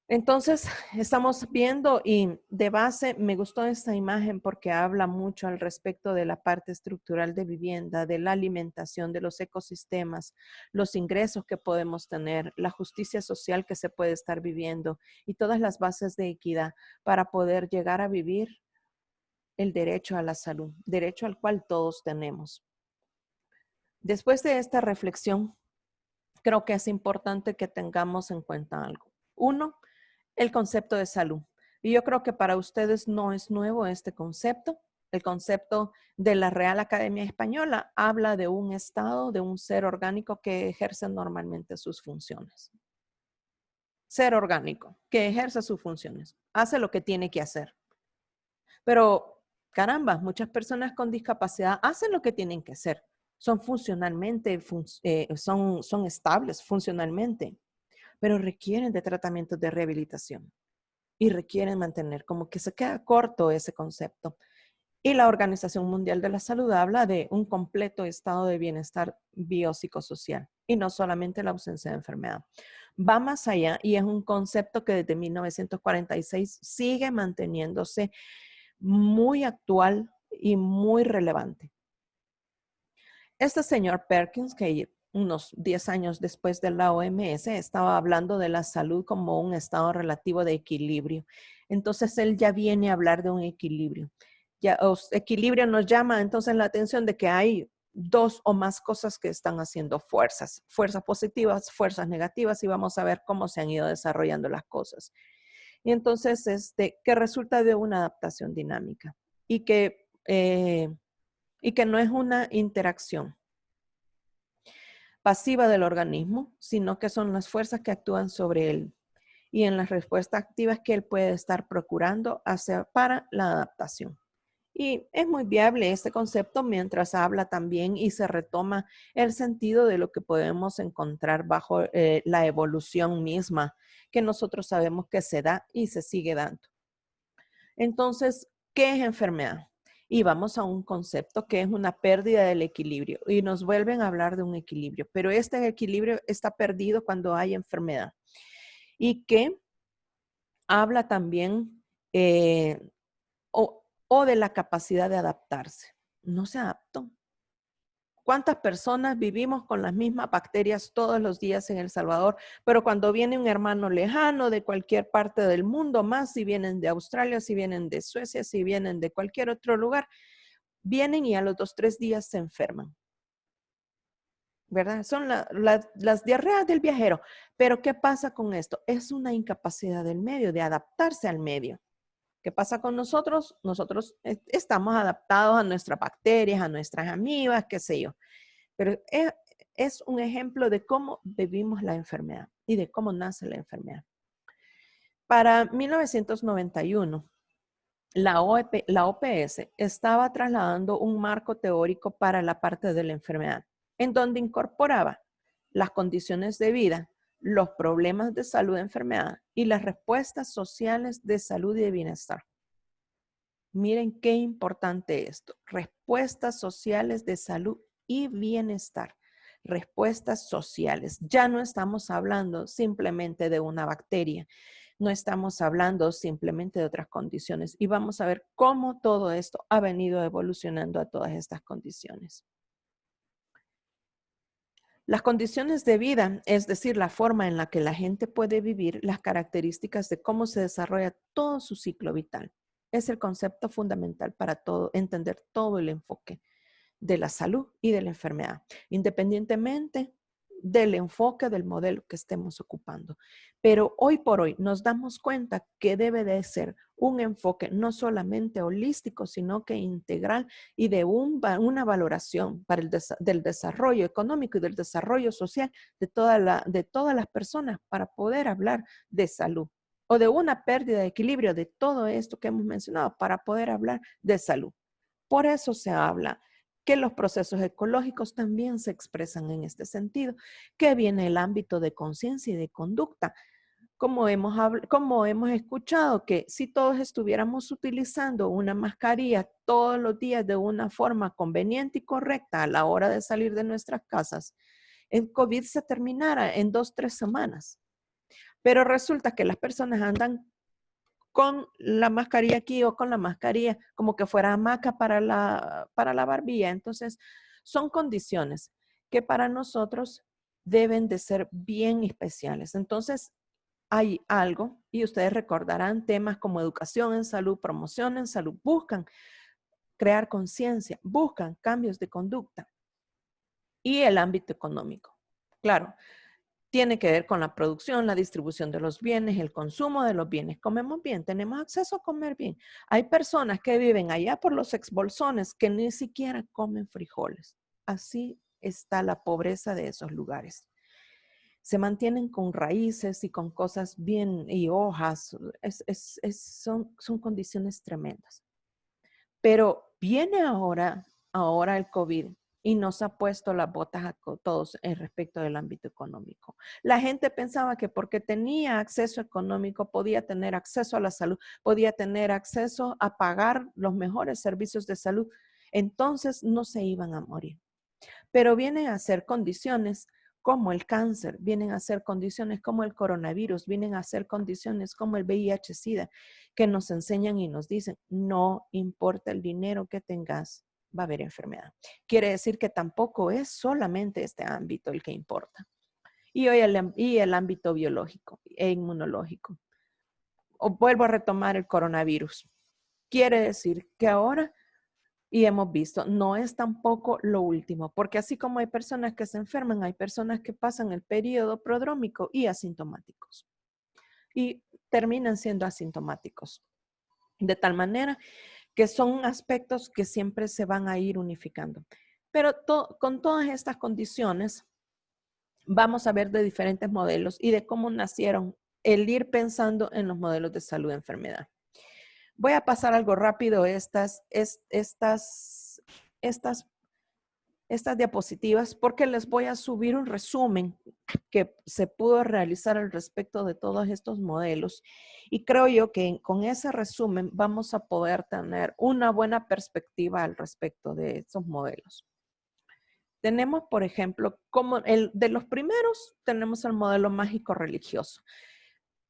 Entonces, estamos viendo y de base me gustó esta imagen porque habla mucho al respecto de la parte estructural de vivienda, de la alimentación, de los ecosistemas, los ingresos que podemos tener, la justicia social que se puede estar viviendo y todas las bases de equidad para poder llegar a vivir el derecho a la salud, derecho al cual todos tenemos. Después de esta reflexión, creo que es importante que tengamos en cuenta algo. Uno, el concepto de salud. Y yo creo que para ustedes no es nuevo este concepto. El concepto de la Real Academia Española habla de un estado, de un ser orgánico que ejerce normalmente sus funciones. Ser orgánico, que ejerce sus funciones, hace lo que tiene que hacer. Pero, caramba, muchas personas con discapacidad hacen lo que tienen que hacer. Son funcionalmente, son estables funcionalmente, pero requieren de tratamientos de rehabilitación y requieren mantener, como que se queda corto ese concepto. Y la Organización Mundial de la Salud habla de un completo estado de bienestar biopsicosocial y no solamente la ausencia de enfermedad. Va más allá y es un concepto que desde 1946 sigue manteniéndose muy actual y muy relevante. Este señor Perkins, que unos 10 años después de la OMS, estaba hablando de la salud como un estado relativo de equilibrio. Entonces, él ya viene a hablar de un equilibrio. Equilibrio nos llama entonces la atención de que hay dos o más cosas que están haciendo fuerzas positivas, fuerzas negativas, y vamos a ver cómo se han ido desarrollando las cosas. Y entonces, que resulta de una adaptación dinámica y que no es una interacción pasiva del organismo, sino que son las fuerzas que actúan sobre él y en las respuestas activas que él puede estar procurando para la adaptación. Y es muy viable este concepto mientras habla también y se retoma el sentido de lo que podemos encontrar bajo la evolución misma, que nosotros sabemos que se da y se sigue dando. Entonces, ¿qué es enfermedad? Y vamos a un concepto que es una pérdida del equilibrio y nos vuelven a hablar de un equilibrio, pero este equilibrio está perdido cuando hay enfermedad y que habla también o de la capacidad de adaptarse. No se adaptó. ¿Cuántas personas vivimos con las mismas bacterias todos los días en El Salvador? Pero cuando viene un hermano lejano de cualquier parte del mundo, más si vienen de Australia, si vienen de Suecia, si vienen de cualquier otro lugar, vienen y a los 2 o 3 días se enferman. ¿Verdad? Son las diarreas del viajero. Pero ¿qué pasa con esto? Es una incapacidad del medio de adaptarse al medio. ¿Qué pasa con nosotros? Nosotros estamos adaptados a nuestras bacterias, a nuestras amibas, qué sé yo. Pero es un ejemplo de cómo vivimos la enfermedad y de cómo nace la enfermedad. Para 1991, la OPS estaba trasladando un marco teórico para la parte de la enfermedad, en donde incorporaba las condiciones de vida, los problemas de salud y enfermedad y las respuestas sociales de salud y de bienestar. Miren qué importante esto. Respuestas sociales de salud y bienestar. Respuestas sociales. Ya no estamos hablando simplemente de una bacteria. No estamos hablando simplemente de otras condiciones. Y vamos a ver cómo todo esto ha venido evolucionando a todas estas condiciones. Las condiciones de vida, es decir, la forma en la que la gente puede vivir, las características de cómo se desarrolla todo su ciclo vital. Es el concepto fundamental para entender todo el enfoque de la salud y de la enfermedad. Independientemente del enfoque del modelo que estemos ocupando. Pero hoy por hoy nos damos cuenta que debe de ser un enfoque no solamente holístico, sino que integral y de una valoración para del desarrollo económico y del desarrollo social de todas las personas para poder hablar de salud o de una pérdida de equilibrio de todo esto que hemos mencionado para poder hablar de salud. Por eso se habla que los procesos ecológicos también se expresan en este sentido, que viene el ámbito de conciencia y de conducta. Como hemos escuchado que si todos estuviéramos utilizando una mascarilla todos los días de una forma conveniente y correcta a la hora de salir de nuestras casas, el COVID se terminara en 2 o 3 semanas. Pero resulta que las personas andan con la mascarilla aquí o con la mascarilla como que fuera hamaca para la barbilla. Entonces, son condiciones que para nosotros deben de ser bien especiales. Entonces, hay algo, y ustedes recordarán temas como educación en salud, promoción en salud, buscan crear conciencia, buscan cambios de conducta. Y el ámbito económico. Claro, tiene que ver con la producción, la distribución de los bienes, el consumo de los bienes. Comemos bien, tenemos acceso a comer bien. Hay personas que viven allá por los exbolsones que ni siquiera comen frijoles. Así está la pobreza de esos lugares. Se mantienen con raíces y con cosas bien y hojas. Son condiciones tremendas. Pero viene ahora el COVID y nos ha puesto las botas a todos en respecto del ámbito económico. La gente pensaba que porque tenía acceso económico podía tener acceso a la salud, podía tener acceso a pagar los mejores servicios de salud. Entonces no se iban a morir. Pero vienen a ser condiciones como el cáncer, vienen a ser condiciones como el coronavirus, vienen a ser condiciones como el VIH-Sida, que nos enseñan y nos dicen, no importa el dinero que tengas, va a haber enfermedad. Quiere decir que tampoco es solamente este ámbito el que importa. Y hoy el ámbito biológico e inmunológico. Vuelvo a retomar el coronavirus. Quiere decir que ahora, y hemos visto, no es tampoco lo último, porque así como hay personas que se enferman, hay personas que pasan el periodo prodrómico y asintomáticos. Y terminan siendo asintomáticos. De tal manera que son aspectos que siempre se van a ir unificando. Pero con todas estas condiciones, vamos a ver de diferentes modelos y de cómo nacieron el ir pensando en los modelos de salud y enfermedad. Voy a pasar algo rápido estas diapositivas porque les voy a subir un resumen que se pudo realizar al respecto de todos estos modelos. Y creo yo que con ese resumen vamos a poder tener una buena perspectiva al respecto de estos modelos. Tenemos, por ejemplo, como de los primeros, tenemos el modelo mágico religioso.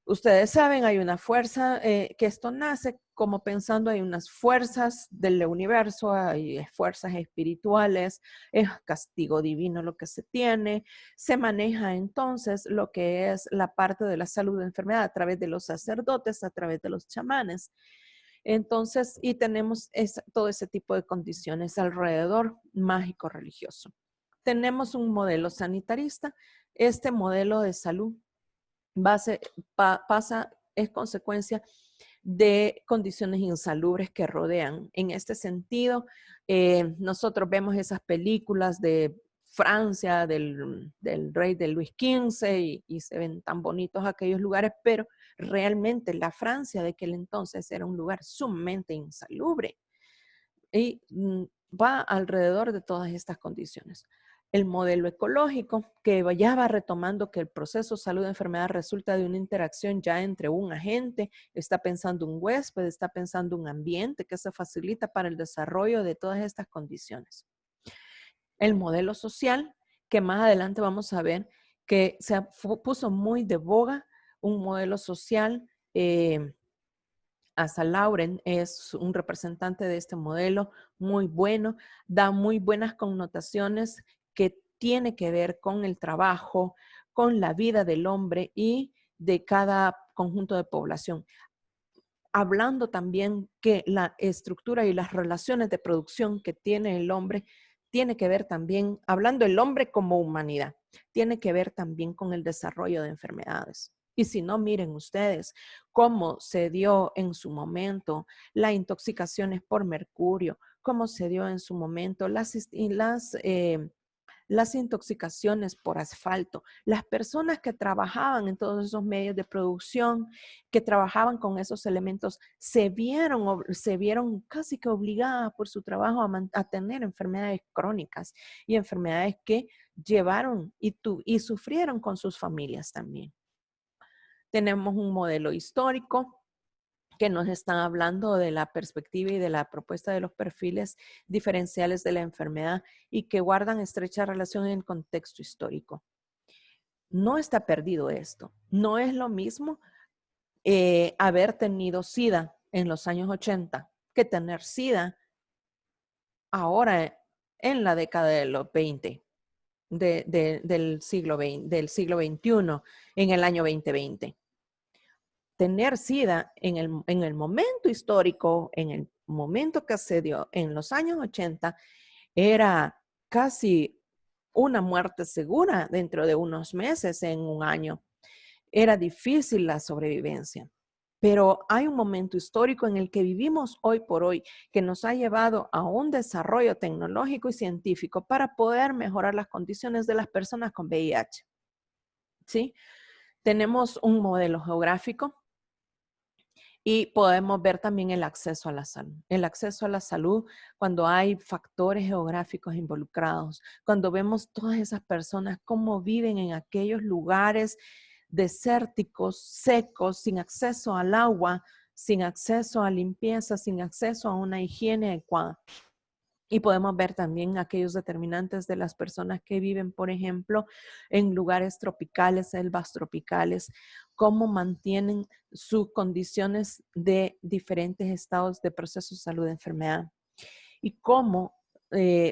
Ustedes saben, hay una fuerza que esto nace como pensando hay unas fuerzas del universo, hay fuerzas espirituales, es castigo divino lo que se tiene. Se maneja entonces lo que es la parte de la salud de enfermedad a través de los sacerdotes, a través de los chamanes. Entonces, y tenemos todo ese tipo de condiciones alrededor mágico religioso. Tenemos un modelo sanitarista. Este modelo de salud es consecuencia de condiciones insalubres que rodean. En este sentido, nosotros vemos esas películas de Francia, del rey de Luis XV y se ven tan bonitos aquellos lugares, pero realmente la Francia de aquel entonces era un lugar sumamente insalubre y va alrededor de todas estas condiciones. El modelo ecológico, que ya va retomando que el proceso salud-enfermedad resulta de una interacción ya entre un agente, está pensando un huésped, está pensando un ambiente que se facilita para el desarrollo de todas estas condiciones. El modelo social, que más adelante vamos a ver que se puso muy de boga, un modelo social. Asa Lauren es un representante de este modelo muy bueno, da muy buenas connotaciones que tiene que ver con el trabajo, con la vida del hombre y de cada conjunto de población. Hablando también que la estructura y las relaciones de producción que tiene el hombre tiene que ver también, hablando el hombre como humanidad, tiene que ver también con el desarrollo de enfermedades. Y si no, miren ustedes cómo se dio en su momento las intoxicaciones por mercurio, cómo se dio en su momento las intoxicaciones por asfalto. Las personas que trabajaban en todos esos medios de producción, que trabajaban con esos elementos, se vieron casi que obligadas por su trabajo a tener enfermedades crónicas y enfermedades que llevaron y sufrieron con sus familias también. Tenemos un modelo histórico que nos están hablando de la perspectiva y de la propuesta de los perfiles diferenciales de la enfermedad y que guardan estrecha relación en el contexto histórico. No está perdido esto. No es lo mismo haber tenido SIDA en los años 80 que tener SIDA ahora en la década de los 20, del siglo XXI, en el año 2020. Tener SIDA en el momento histórico, en el momento que se dio en los años 80, era casi una muerte segura dentro de unos meses, en un año. Era difícil la sobrevivencia. Pero hay un momento histórico en el que vivimos hoy por hoy que nos ha llevado a un desarrollo tecnológico y científico para poder mejorar las condiciones de las personas con VIH. ¿Sí? Tenemos un modelo geográfico. Y podemos ver también el acceso a la salud. El acceso a la salud cuando hay factores geográficos involucrados, cuando vemos todas esas personas cómo viven en aquellos lugares desérticos, secos, sin acceso al agua, sin acceso a limpieza, sin acceso a una higiene adecuada. Y podemos ver también aquellos determinantes de las personas que viven, por ejemplo, en lugares tropicales, selvas tropicales, cómo mantienen sus condiciones de diferentes estados de proceso de salud de enfermedad y cómo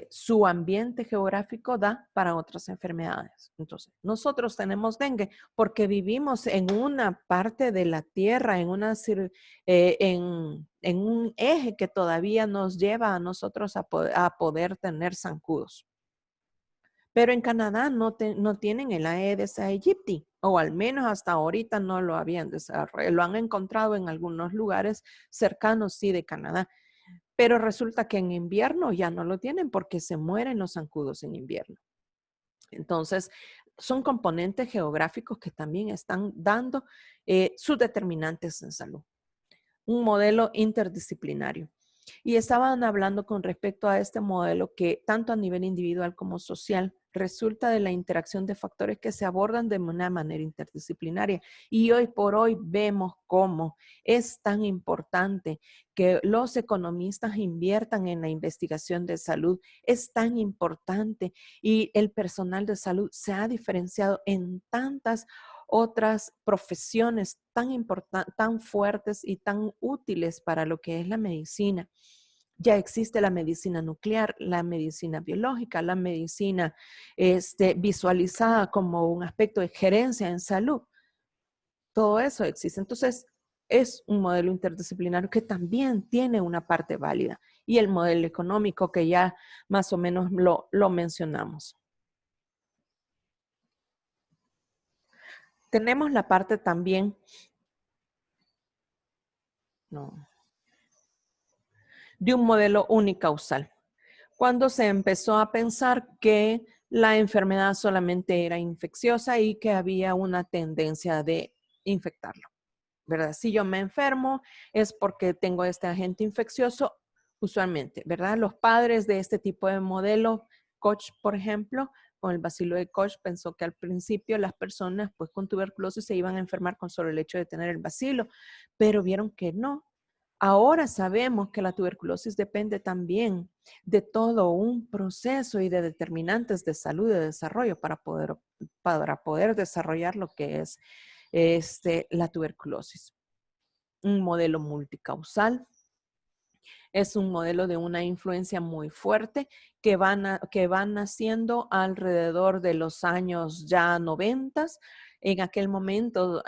su ambiente geográfico da para otras enfermedades. Entonces, nosotros tenemos dengue porque vivimos en una parte de la tierra, en un eje que todavía nos lleva a nosotros a poder tener zancudos. Pero en Canadá no tienen el Aedes aegypti, o al menos hasta ahorita no lo habían desarrollado. Lo han encontrado en algunos lugares cercanos, sí, de Canadá. Pero resulta que en invierno ya no lo tienen porque se mueren los zancudos en invierno. Entonces, son componentes geográficos que también están dando sus determinantes en salud. Un modelo interdisciplinario. Y estaban hablando con respecto a este modelo que tanto a nivel individual como social resulta de la interacción de factores que se abordan de una manera interdisciplinaria. Y hoy por hoy vemos cómo es tan importante que los economistas inviertan en la investigación de salud. Es tan importante y el personal de salud se ha diferenciado en tantas otras profesiones tan fuertes y tan útiles para lo que es la medicina. Ya existe la medicina nuclear, la medicina biológica, la medicina visualizada como un aspecto de gerencia en salud. Todo eso existe. Entonces, es un modelo interdisciplinario que también tiene una parte válida. Y el modelo económico que ya más o menos lo mencionamos. Tenemos la parte también, de un modelo unicausal. Cuando se empezó a pensar que la enfermedad solamente era infecciosa y que había una tendencia de infectarlo, ¿verdad? Si yo me enfermo es porque tengo este agente infeccioso, usualmente, ¿verdad? Los padres de este tipo de modelo, Koch, por ejemplo, con el bacilo de Koch, pensó que al principio las personas pues con tuberculosis se iban a enfermar con solo el hecho de tener el bacilo, pero vieron que no. Ahora sabemos que la tuberculosis depende también de todo un proceso y de determinantes de salud y de desarrollo para poder desarrollar lo que es la tuberculosis. Un modelo multicausal. Es un modelo de una influencia muy fuerte que van naciendo alrededor de los años ya 90. En aquel momento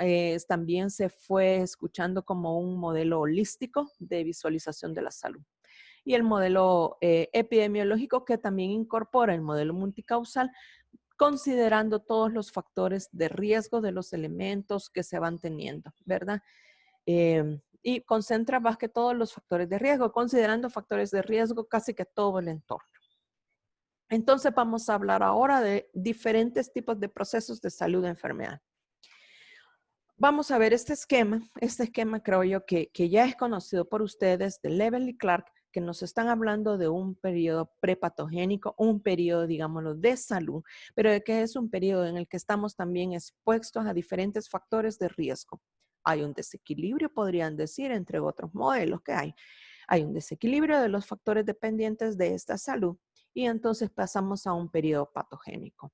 también se fue escuchando como un modelo holístico de visualización de la salud. y el modelo epidemiológico, que también incorpora el modelo multicausal, considerando todos los factores de riesgo de los elementos que se van teniendo, ¿verdad? Y concentra más que todos los factores de riesgo, considerando factores de riesgo casi que todo el entorno. Entonces vamos a hablar ahora de diferentes tipos de procesos de salud de enfermedad. Vamos a ver este esquema. Este esquema creo yo que ya es conocido por ustedes de Level y Clark, que nos están hablando de un periodo prepatogénico, un periodo, digámoslo, de salud, pero de que es un periodo en el que estamos también expuestos a diferentes factores de riesgo. Hay un desequilibrio, podrían decir, entre otros modelos que hay. Hay un desequilibrio de los factores dependientes de esta salud y entonces pasamos a un periodo patogénico.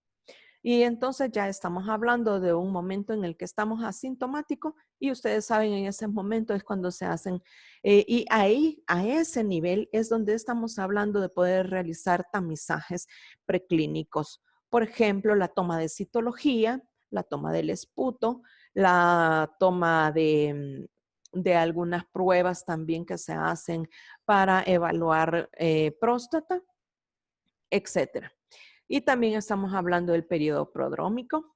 Y entonces ya estamos hablando de un momento en el que estamos asintomáticos y ustedes saben, en ese momento es cuando se hacen, y ahí, a ese nivel es donde estamos hablando de poder realizar tamizajes preclínicos. Por ejemplo, la toma de citología, la toma del esputo, la toma de algunas pruebas también que se hacen para evaluar próstata, etcétera. Y también estamos hablando del periodo prodrómico,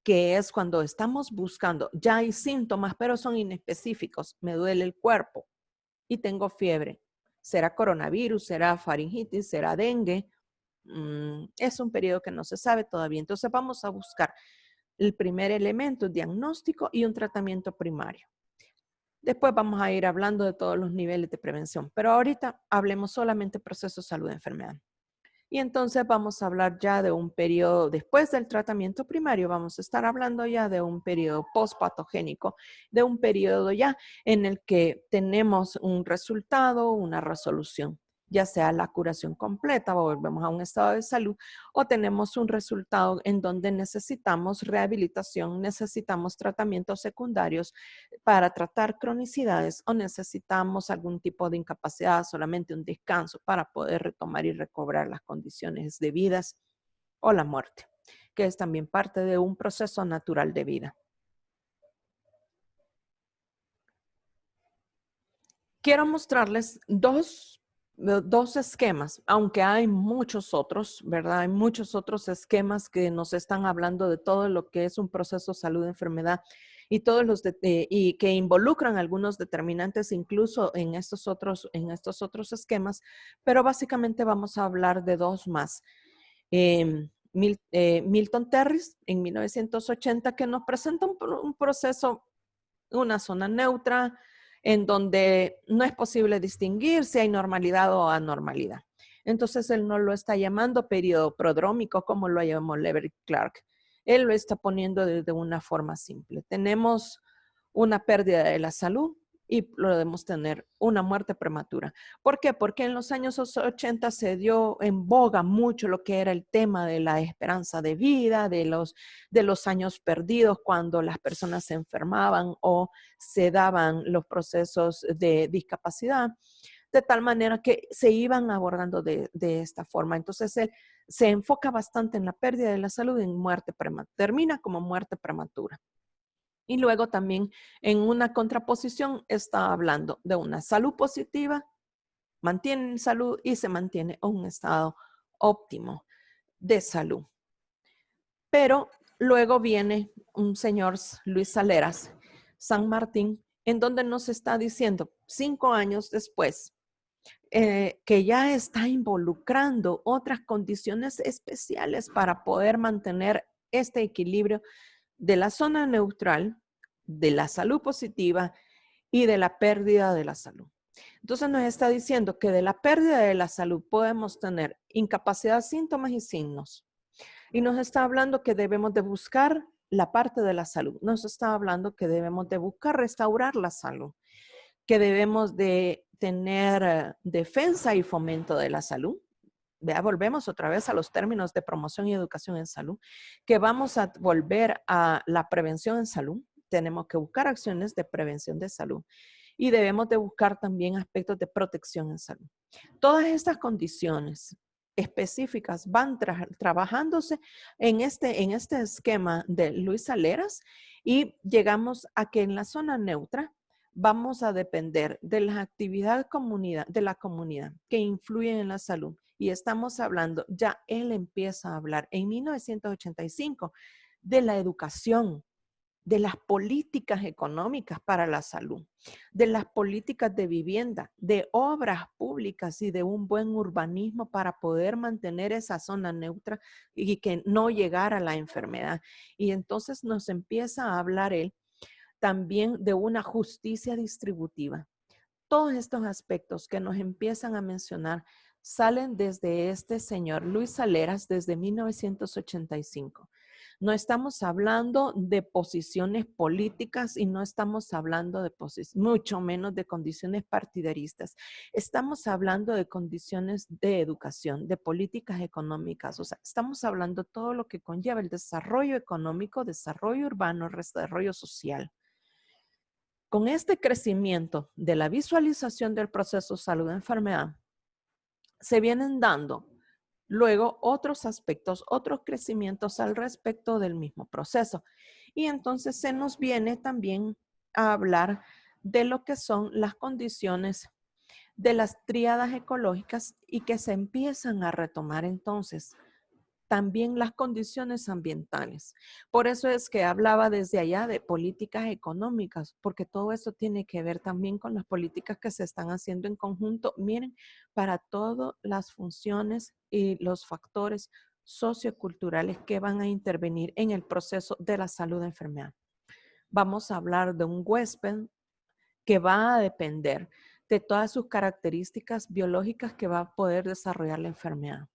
que es cuando estamos buscando, ya hay síntomas, pero son inespecíficos. Me duele el cuerpo y tengo fiebre. ¿Será coronavirus? ¿Será faringitis? ¿Será dengue? Es un periodo que no se sabe todavía. Entonces vamos a buscar el primer elemento, diagnóstico y un tratamiento primario. Después vamos a ir hablando de todos los niveles de prevención, pero ahorita hablemos solamente proceso de salud de enfermedad. Y entonces vamos a hablar ya de un periodo, después del tratamiento primario, vamos a estar hablando ya de un periodo postpatogénico, de un periodo ya en el que tenemos un resultado, una resolución, ya sea la curación completa o volvemos a un estado de salud, o tenemos un resultado en donde necesitamos rehabilitación, necesitamos tratamientos secundarios para tratar cronicidades o necesitamos algún tipo de incapacidad, solamente un descanso para poder retomar y recobrar las condiciones debidas o la muerte, que es también parte de un proceso natural de vida. Quiero mostrarles dos esquemas, aunque hay muchos otros, ¿verdad? Hay muchos otros esquemas que nos están hablando de todo lo que es un proceso de salud de enfermedad y todos los y que involucran algunos determinantes incluso en estos otros esquemas, pero básicamente vamos a hablar de dos más. Milton Terris en 1980 que nos presenta un proceso, una zona neutra, en donde no es posible distinguir si hay normalidad o anormalidad. Entonces, él no lo está llamando periodo prodrómico como lo llamó Lever Clark. Él lo está poniendo de una forma simple. Tenemos una pérdida de la salud y podemos tener una muerte prematura. ¿Por qué? Porque en los años 80 se dio en boga mucho lo que era el tema de la esperanza de vida, de los años perdidos cuando las personas se enfermaban o se daban los procesos de discapacidad, de tal manera que se iban abordando de esta forma. Entonces, él se enfoca bastante en la pérdida de la salud y en muerte prematura. Termina como muerte prematura. Y luego también en una contraposición está hablando de una salud positiva, mantiene salud y se mantiene un estado óptimo de salud. Pero luego viene un señor Luis Saleras, San Martín, en donde nos está diciendo 5 años después que ya está involucrando otras condiciones especiales para poder mantener este equilibrio de la zona neutral, de la salud positiva y de la pérdida de la salud. Entonces nos está diciendo que de la pérdida de la salud podemos tener incapacidad, síntomas y signos. Y nos está hablando que debemos de buscar la parte de la salud. Nos está hablando que debemos de buscar restaurar la salud, que debemos de tener defensa y fomento de la salud. Vea, volvemos otra vez a los términos de promoción y educación en salud, que vamos a volver a la prevención en salud. Tenemos que buscar acciones de prevención de salud y debemos de buscar también aspectos de protección en salud. Todas estas condiciones específicas van trabajándose en este esquema de Luis Saleras y llegamos a que en la zona neutra vamos a depender de las actividades de la comunidad que influyen en la salud. Y estamos hablando, ya él empieza a hablar en 1985 de la educación, de las políticas económicas para la salud, de las políticas de vivienda, de obras públicas y de un buen urbanismo para poder mantener esa zona neutra y que no llegara la enfermedad. Y entonces nos empieza a hablar él también de una justicia distributiva. Todos estos aspectos que nos empiezan a mencionar salen desde este señor Luis Saleras desde 1985. No estamos hablando de posiciones políticas y no estamos hablando de mucho menos de condiciones partidaristas. Estamos hablando de condiciones de educación, de políticas económicas. O sea, estamos hablando de todo lo que conlleva el desarrollo económico, desarrollo urbano, desarrollo social. Con este crecimiento de la visualización del proceso salud-enfermedad, se vienen dando luego otros aspectos, otros crecimientos al respecto del mismo proceso. Y entonces se nos viene también a hablar de lo que son las condiciones de las tríadas ecológicas y que se empiezan a retomar entonces también las condiciones ambientales. Por eso es que hablaba desde allá de políticas económicas, porque todo eso tiene que ver también con las políticas que se están haciendo en conjunto. Miren, para todas las funciones y los factores socioculturales que van a intervenir en el proceso de la salud de enfermedad. Vamos a hablar de un huésped que va a depender de todas sus características biológicas que va a poder desarrollar la enfermedad.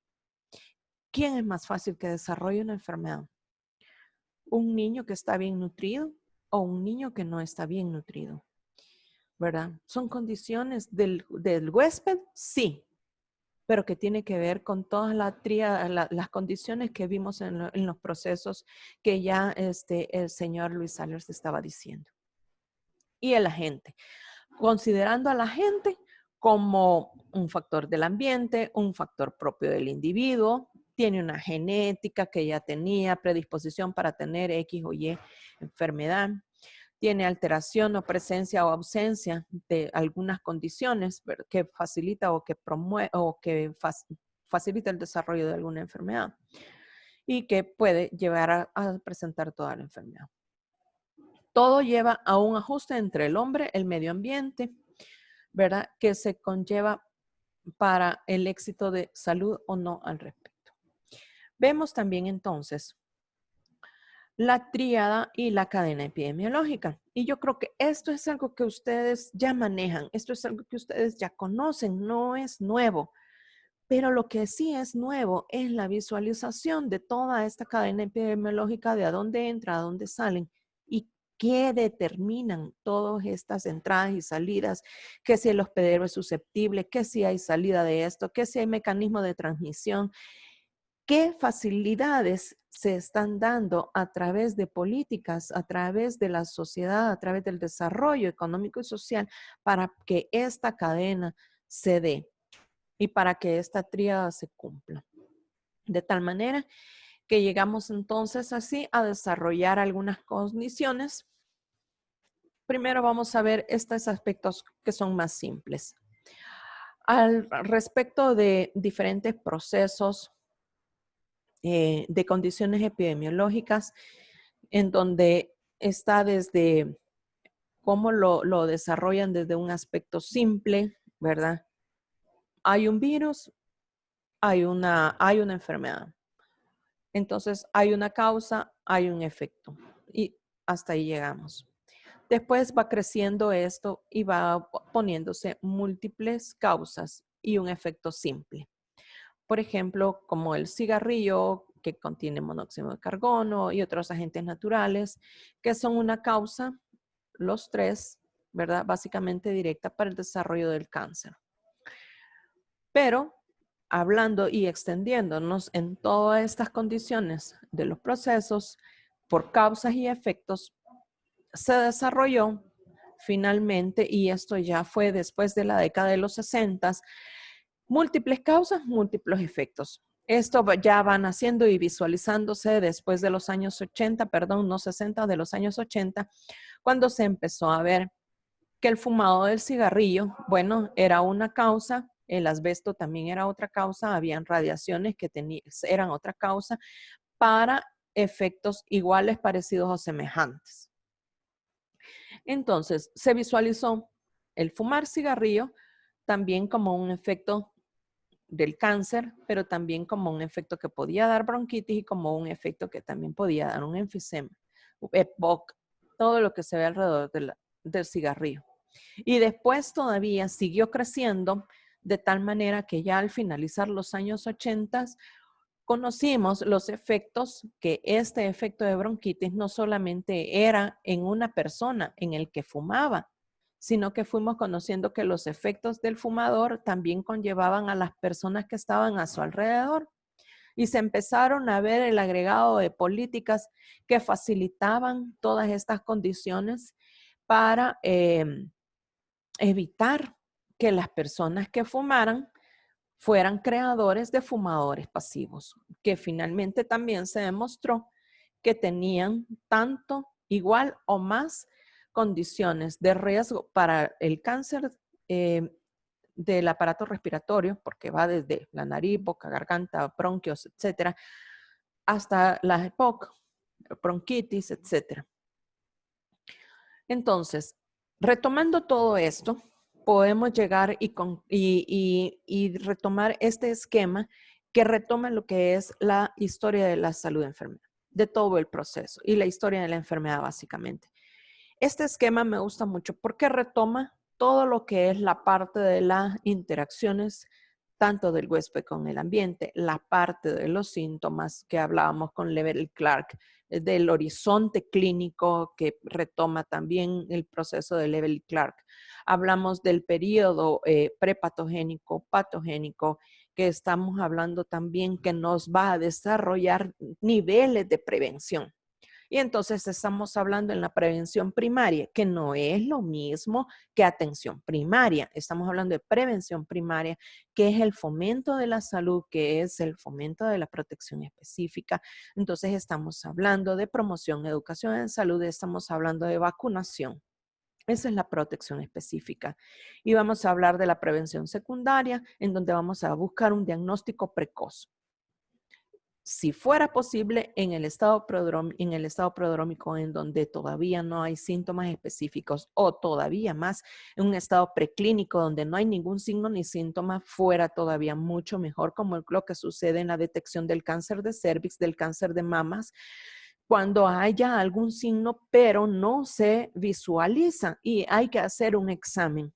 ¿Quién es más fácil que desarrolle una enfermedad? ¿Un niño que está bien nutrido o un niño que no está bien nutrido? ¿Verdad? ¿Son condiciones del huésped? Sí, pero que tiene que ver con todas las condiciones que vimos en los procesos que ya el señor Luis Saleras estaba diciendo. Y el agente, considerando al agente como un factor del ambiente, un factor propio del individuo, tiene una genética que ya tenía predisposición para tener X o Y enfermedad, tiene alteración o presencia o ausencia de algunas condiciones que facilita o que promueve o que facilita el desarrollo de alguna enfermedad y que puede llevar a presentar toda la enfermedad. Todo lleva a un ajuste entre el hombre, el medio ambiente, ¿verdad? Que se conlleva para el éxito de salud o no al respecto. Vemos también entonces la tríada y la cadena epidemiológica. Y yo creo que esto es algo que ustedes ya manejan, esto es algo que ustedes ya conocen, no es nuevo. Pero lo que sí es nuevo es la visualización de toda esta cadena epidemiológica, de a dónde entra, a dónde salen y qué determinan todas estas entradas y salidas, que si el hospedero es susceptible, que si hay salida de esto, que si hay mecanismo de transmisión, qué facilidades se están dando a través de políticas, a través de la sociedad, a través del desarrollo económico y social para que esta cadena se dé y para que esta tríada se cumpla. De tal manera que llegamos entonces así a desarrollar algunas condiciones. Primero vamos a ver estos aspectos que son más simples. Al respecto de diferentes procesos de condiciones epidemiológicas, en donde está desde cómo lo desarrollan desde un aspecto simple, ¿verdad? Hay un virus, hay una enfermedad. Entonces, hay una causa, hay un efecto. Y hasta ahí llegamos. Después va creciendo esto y va poniéndose múltiples causas y un efecto simple. Por ejemplo, como el cigarrillo que contiene monóxido de carbono y otros agentes naturales que son una causa, los tres, ¿verdad? Básicamente directa para el desarrollo del cáncer. Pero hablando y extendiéndonos en todas estas condiciones de los procesos por causas y efectos, se desarrolló finalmente, y esto ya fue después de la década de los 60, múltiples causas, múltiples efectos. Esto ya va naciendo y visualizándose después de los años 80, perdón, no 60, de los años 80, cuando se empezó a ver que el fumado del cigarrillo, bueno, era una causa, el asbesto también era otra causa, habían radiaciones que eran otra causa para efectos iguales, parecidos o semejantes. Entonces, se visualizó el fumar cigarrillo también como un efecto del cáncer, pero también como un efecto que podía dar bronquitis y como un efecto que también podía dar un enfisema, EPOC, todo lo que se ve alrededor del cigarrillo. Y después todavía siguió creciendo de tal manera que ya al finalizar los años 80 conocimos los efectos, que este efecto de bronquitis no solamente era en una persona en el que fumaba, sino que fuimos conociendo que los efectos del fumador también conllevaban a las personas que estaban a su alrededor. Y se empezaron a ver el agregado de políticas que facilitaban todas estas condiciones para evitar que las personas que fumaran fueran creadores de fumadores pasivos, que finalmente también se demostró que tenían tanto, igual o más condiciones de riesgo para el cáncer del aparato respiratorio, porque va desde la nariz, boca, garganta, bronquios, etcétera, hasta la EPOC, bronquitis, etcétera. Entonces, retomando todo esto, podemos llegar y retomar este esquema que retoma lo que es la historia de la salud enfermedad, de todo el proceso y la historia de la enfermedad básicamente. Este esquema me gusta mucho porque retoma todo lo que es la parte de las interacciones, tanto del huésped con el ambiente, la parte de los síntomas que hablábamos con Levy-Clark, del horizonte clínico que retoma también el proceso de Levy-Clark. Hablamos del periodo prepatogénico, patogénico, que estamos hablando también que nos va a desarrollar niveles de prevención. Y entonces estamos hablando en la prevención primaria, que no es lo mismo que atención primaria. Estamos hablando de prevención primaria, que es el fomento de la salud, que es el fomento de la protección específica. Entonces estamos hablando de promoción, educación en salud, estamos hablando de vacunación. Esa es la protección específica. Y vamos a hablar de la prevención secundaria, en donde vamos a buscar un diagnóstico precoz. Si fuera posible, en el estado prodrómico, en donde todavía no hay síntomas específicos, o todavía más en un estado preclínico donde no hay ningún signo ni síntoma, fuera todavía mucho mejor, como lo que sucede en la detección del cáncer de cervix, del cáncer de mamas, cuando haya algún signo, pero no se visualiza y hay que hacer un examen.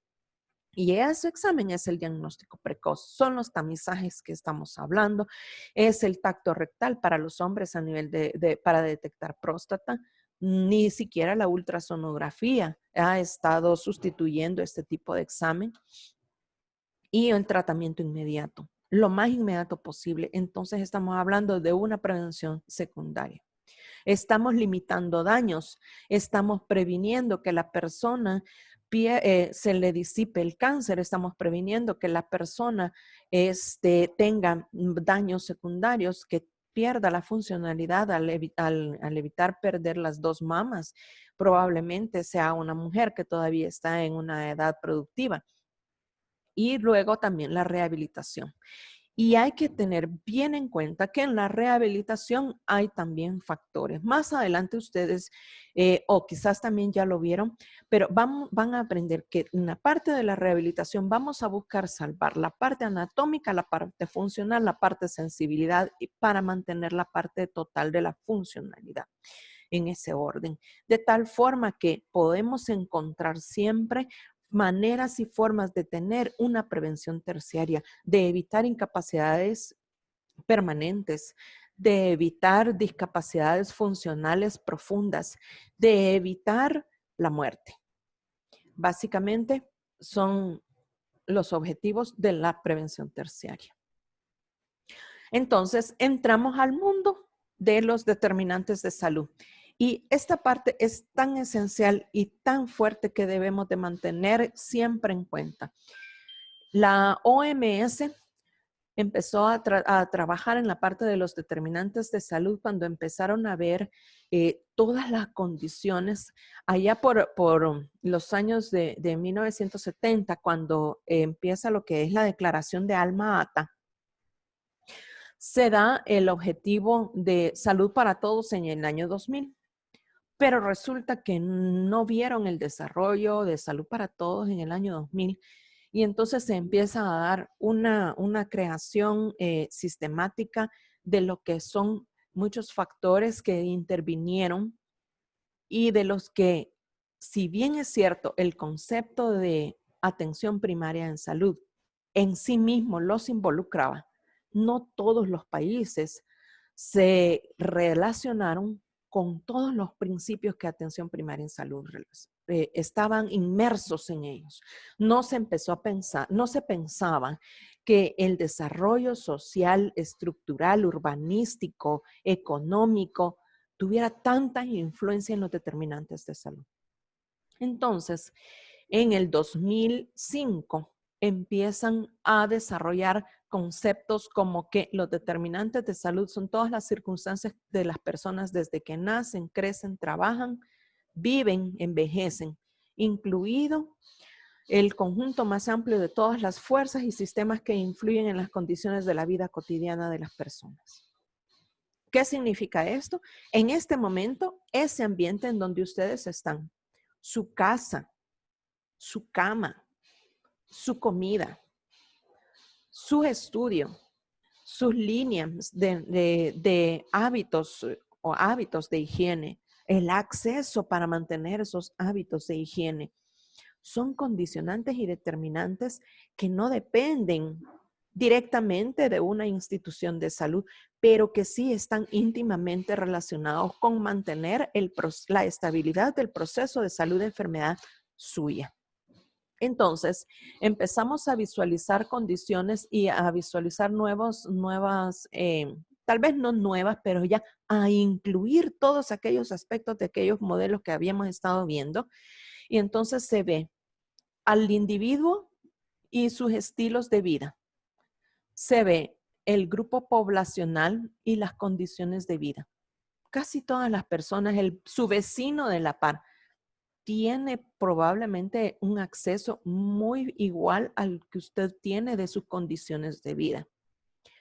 Y ese examen es el diagnóstico precoz. Son los tamizajes que estamos hablando. Es el tacto rectal para los hombres a nivel para detectar próstata. Ni siquiera la ultrasonografía ha estado sustituyendo este tipo de examen. Y el tratamiento inmediato, lo más inmediato posible. Entonces estamos hablando de una prevención secundaria. Estamos limitando daños. Estamos previniendo que la persona se le disipe el cáncer, estamos previniendo que la persona tenga daños secundarios, que pierda la funcionalidad al evitar perder las dos mamas. Probablemente sea una mujer que todavía está en una edad productiva. Y luego también la rehabilitación. Y hay que tener bien en cuenta que en la rehabilitación hay también factores. Más adelante ustedes, o quizás también ya lo vieron, pero van a aprender que en la parte de la rehabilitación vamos a buscar salvar la parte anatómica, la parte funcional, la parte de sensibilidad, y para mantener la parte total de la funcionalidad en ese orden. De tal forma que podemos encontrar siempre maneras y formas de tener una prevención terciaria, de evitar incapacidades permanentes, de evitar discapacidades funcionales profundas, de evitar la muerte. Básicamente son los objetivos de la prevención terciaria. Entonces, entramos al mundo de los determinantes de salud. Y esta parte es tan esencial y tan fuerte que debemos de mantener siempre en cuenta. La OMS empezó a trabajar en la parte de los determinantes de salud cuando empezaron a ver todas las condiciones allá por los años de 1970, cuando empieza lo que es la Declaración de Alma-Ata. Se da el objetivo de salud para todos en el año 2000. Pero resulta que no vieron el desarrollo de salud para todos en el año 2000 y entonces se empieza a dar una creación sistemática de lo que son muchos factores que intervinieron y de los que, si bien es cierto, el concepto de atención primaria en salud en sí mismo los involucraba, no todos los países se relacionaron con todos los principios que atención primaria en salud estaban inmersos en ellos. No se empezó a pensar, no se pensaba que el desarrollo social, estructural, urbanístico, económico, tuviera tanta influencia en los determinantes de salud. Entonces, en el 2005 empiezan a desarrollar conceptos como que los determinantes de salud son todas las circunstancias de las personas desde que nacen, crecen, trabajan, viven, envejecen, incluido el conjunto más amplio de todas las fuerzas y sistemas que influyen en las condiciones de la vida cotidiana de las personas. ¿Qué significa esto? En este momento, ese ambiente en donde ustedes están, su casa, su cama, su comida, su estudio, sus líneas de hábitos o hábitos de higiene, el acceso para mantener esos hábitos de higiene, son condicionantes y determinantes que no dependen directamente de una institución de salud, pero que sí están íntimamente relacionados con mantener la estabilidad del proceso de salud-enfermedad suya. Entonces, empezamos a visualizar condiciones y a visualizar nuevas, tal vez no nuevas, pero ya a incluir todos aquellos aspectos de aquellos modelos que habíamos estado viendo. Y entonces se ve al individuo y sus estilos de vida. Se ve el grupo poblacional y las condiciones de vida. Casi todas las personas, su vecino de la par, tiene probablemente un acceso muy igual al que usted tiene de sus condiciones de vida.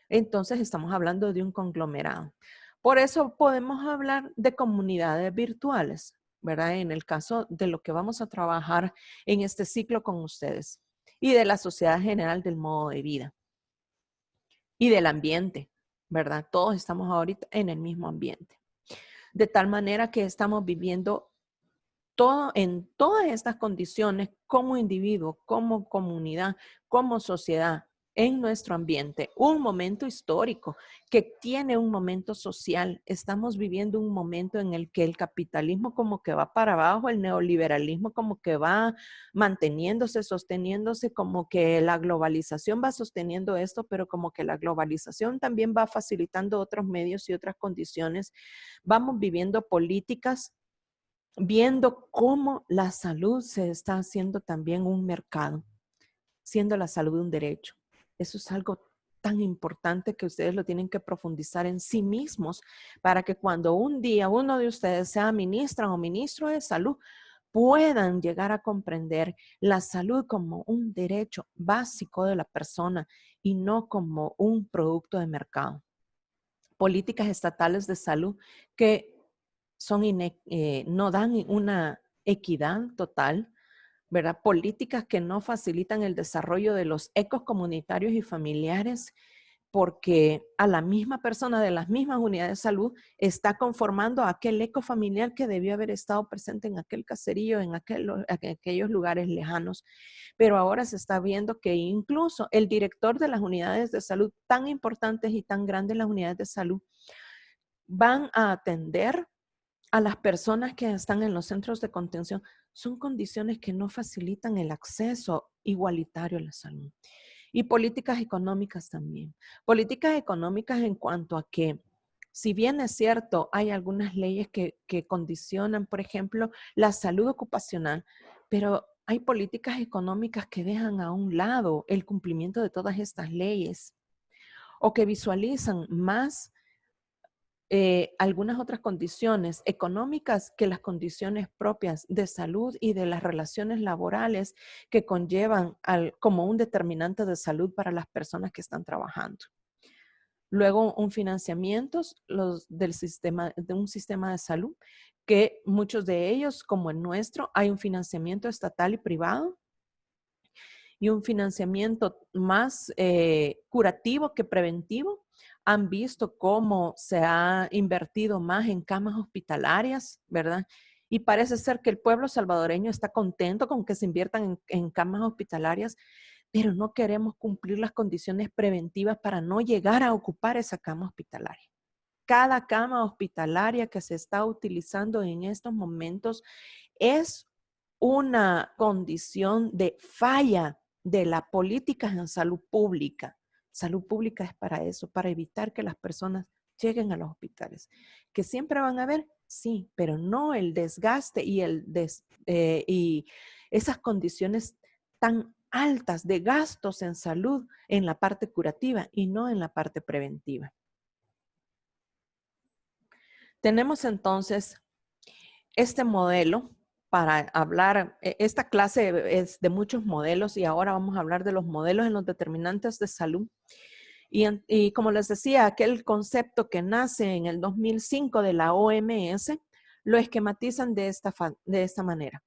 Entonces estamos hablando de un conglomerado. Por eso podemos hablar de comunidades virtuales, ¿verdad? En el caso de lo que vamos a trabajar en este ciclo con ustedes y de la sociedad general del modo de vida y del ambiente, ¿verdad? Todos estamos ahorita en el mismo ambiente. De tal manera que estamos viviendo en todas estas condiciones como individuo, como comunidad, como sociedad, en nuestro ambiente, un momento histórico que tiene un momento social. Estamos viviendo un momento en el que el capitalismo como que va para abajo, el neoliberalismo como que va manteniéndose, sosteniéndose, como que la globalización va sosteniendo esto, pero como que la globalización también va facilitando otros medios y otras condiciones. Vamos viviendo políticas, viendo cómo la salud se está haciendo también un mercado, siendo la salud un derecho. Eso es algo tan importante que ustedes lo tienen que profundizar en sí mismos para que cuando un día uno de ustedes sea ministra o ministro de salud, puedan llegar a comprender la salud como un derecho básico de la persona y no como un producto de mercado. Políticas estatales de salud que no dan una equidad total, ¿verdad? Políticas que no facilitan el desarrollo de los ecos comunitarios y familiares, porque a la misma persona de las mismas unidades de salud está conformando aquel eco familiar que debió haber estado presente en aquel caserío, en aquellos lugares lejanos. Pero ahora se está viendo que incluso el director de las unidades de salud tan importantes y tan grandes, las unidades de salud, van a atender a las personas que están en los centros de contención. Son condiciones que no facilitan el acceso igualitario a la salud. Y políticas económicas también. Políticas económicas en cuanto a que, si bien es cierto, hay algunas leyes que condicionan, por ejemplo, la salud ocupacional, pero hay políticas económicas que dejan a un lado el cumplimiento de todas estas leyes. o que visualizan más algunas otras condiciones económicas que las condiciones propias de salud y de las relaciones laborales que conllevan como un determinante de salud para las personas que están trabajando. Luego, un financiamiento de un sistema de salud, que muchos de ellos, como el nuestro, hay un financiamiento estatal y privado, y un financiamiento más curativo que preventivo. Han visto cómo se ha invertido más en camas hospitalarias, ¿verdad? Y parece ser que el pueblo salvadoreño está contento con que se inviertan en camas hospitalarias, pero no queremos cumplir las condiciones preventivas para no llegar a ocupar esa cama hospitalaria. Cada cama hospitalaria que se está utilizando en estos momentos es una condición de falla de la política en salud pública. Salud pública es para eso, para evitar que las personas lleguen a los hospitales. ¿Que siempre van a haber? Sí, pero no el desgaste y y esas condiciones tan altas de gastos en salud en la parte curativa y no en la parte preventiva. Tenemos entonces este modelo para hablar. Esta clase es de muchos modelos y ahora vamos a hablar de los modelos en los determinantes de salud. Y como les decía, aquel concepto que nace en el 2005 de la OMS, lo esquematizan de esta manera.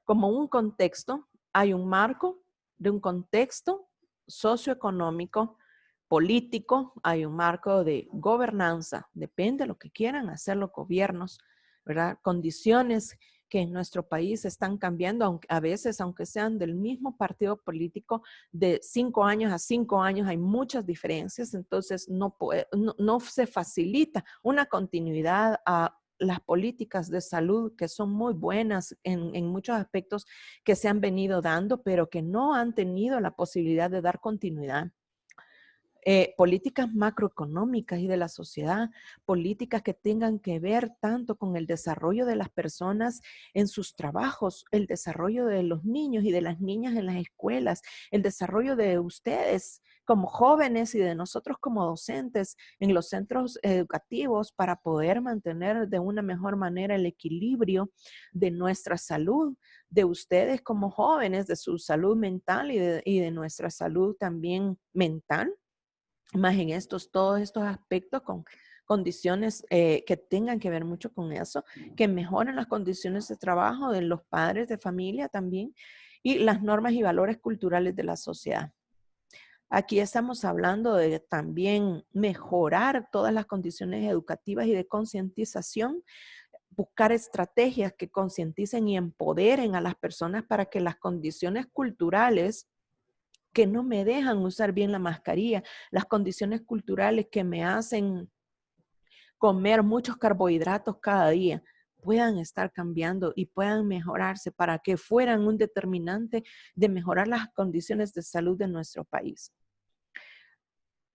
Como un contexto, hay un marco de un contexto socioeconómico, político, hay un marco de gobernanza, depende de lo que quieran hacer los gobiernos, ¿verdad? Condiciones que en nuestro país están cambiando, aunque a veces, aunque sean del mismo partido político, de 5 años a 5 años hay muchas diferencias, entonces no se facilita una continuidad a las políticas de salud que son muy buenas en muchos aspectos que se han venido dando, pero que no han tenido la posibilidad de dar continuidad. Políticas macroeconómicas y de la sociedad, políticas que tengan que ver tanto con el desarrollo de las personas en sus trabajos, el desarrollo de los niños y de las niñas en las escuelas, el desarrollo de ustedes como jóvenes y de nosotros como docentes en los centros educativos para poder mantener de una mejor manera el equilibrio de nuestra salud, de ustedes como jóvenes, de su salud mental y de nuestra salud también mental. Más en todos estos aspectos con condiciones que tengan que ver mucho con eso, que mejoren las condiciones de trabajo de los padres de familia también y las normas y valores culturales de la sociedad. Aquí estamos hablando de también mejorar todas las condiciones educativas y de concientización, buscar estrategias que concienticen y empoderen a las personas para que las condiciones culturales que no me dejan usar bien la mascarilla, las condiciones culturales que me hacen comer muchos carbohidratos cada día, puedan estar cambiando y puedan mejorarse para que fueran un determinante de mejorar las condiciones de salud de nuestro país.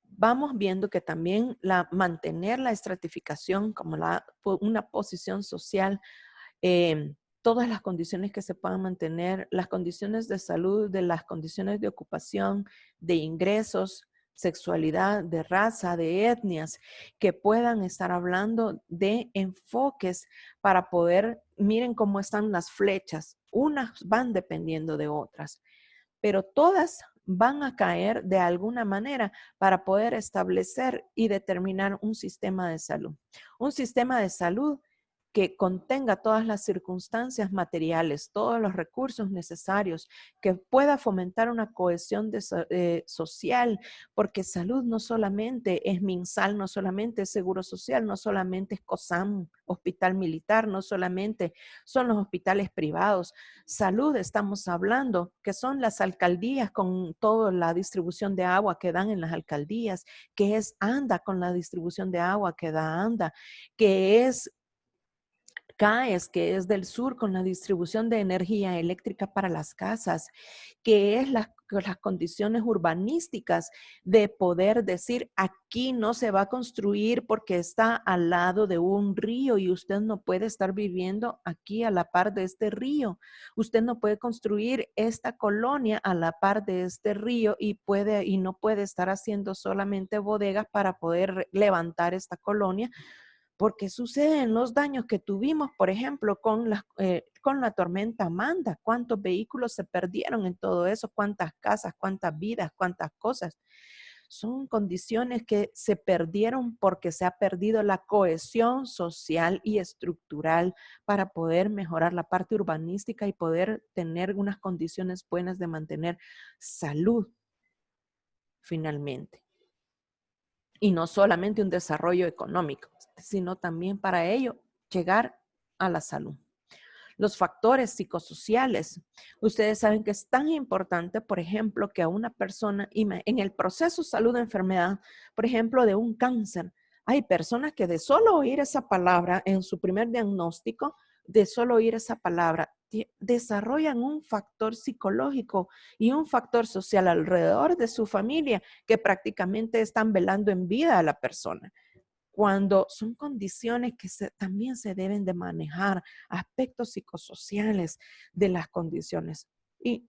Vamos viendo que también mantener la estratificación como una posición social, todas las condiciones que se puedan mantener, las condiciones de salud, de las condiciones de ocupación, de ingresos, sexualidad, de raza, de etnias, que puedan estar hablando de enfoques para poder, miren cómo están las flechas, unas van dependiendo de otras, pero todas van a caer de alguna manera para poder establecer y determinar un sistema de salud. Un sistema de salud que contenga todas las circunstancias materiales, todos los recursos necesarios, que pueda fomentar una cohesión social, porque salud no solamente es MinSal, no solamente es Seguro Social, no solamente es COSAM, Hospital Militar, no solamente son los hospitales privados. Salud, estamos hablando, que son las alcaldías con toda la distribución de agua que dan en las alcaldías, que es ANDA con la distribución de agua que da ANDA, que es CAES, que es del sur con la distribución de energía eléctrica para las casas, que es las condiciones urbanísticas de poder decir aquí no se va a construir porque está al lado de un río y usted no puede estar viviendo aquí a la par de este río. Usted no puede construir esta colonia a la par de este río y no puede estar haciendo solamente bodegas para poder levantar esta colonia, porque suceden los daños que tuvimos, por ejemplo, con la tormenta Amanda. ¿Cuántos vehículos se perdieron en todo eso? ¿Cuántas casas? ¿Cuántas vidas? ¿Cuántas cosas? Son condiciones que se perdieron porque se ha perdido la cohesión social y estructural para poder mejorar la parte urbanística y poder tener unas condiciones buenas de mantener salud finalmente. Y no solamente un desarrollo económico, sino también para ello llegar a la salud. Los factores psicosociales. Ustedes saben que es tan importante, por ejemplo, que a una persona en el proceso salud-enfermedad, por ejemplo, de un cáncer, hay personas que de solo oír esa palabra en su primer diagnóstico, de solo oír esa palabra, desarrollan un factor psicológico y un factor social alrededor de su familia que prácticamente están velando en vida a la persona. Cuando son condiciones que también se deben de manejar, aspectos psicosociales de las condiciones y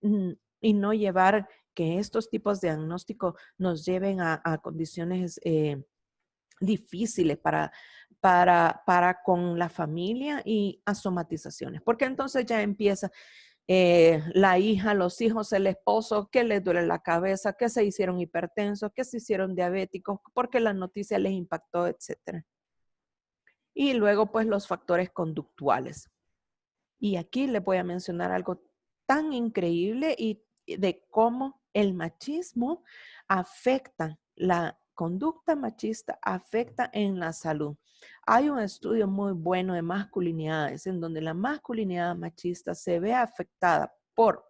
no llevar que estos tipos de diagnóstico nos lleven a condiciones difíciles para con la familia y a somatizaciones, porque entonces ya empieza la hija, los hijos, el esposo, que les duele la cabeza, que se hicieron hipertensos, que se hicieron diabéticos, porque la noticia les impactó, etc. Y luego, pues, los factores conductuales. Y aquí les voy a mencionar algo tan increíble y de cómo el machismo afecta, la conducta machista afecta en la salud. Hay un estudio muy bueno de masculinidades en donde la masculinidad machista se ve afectada por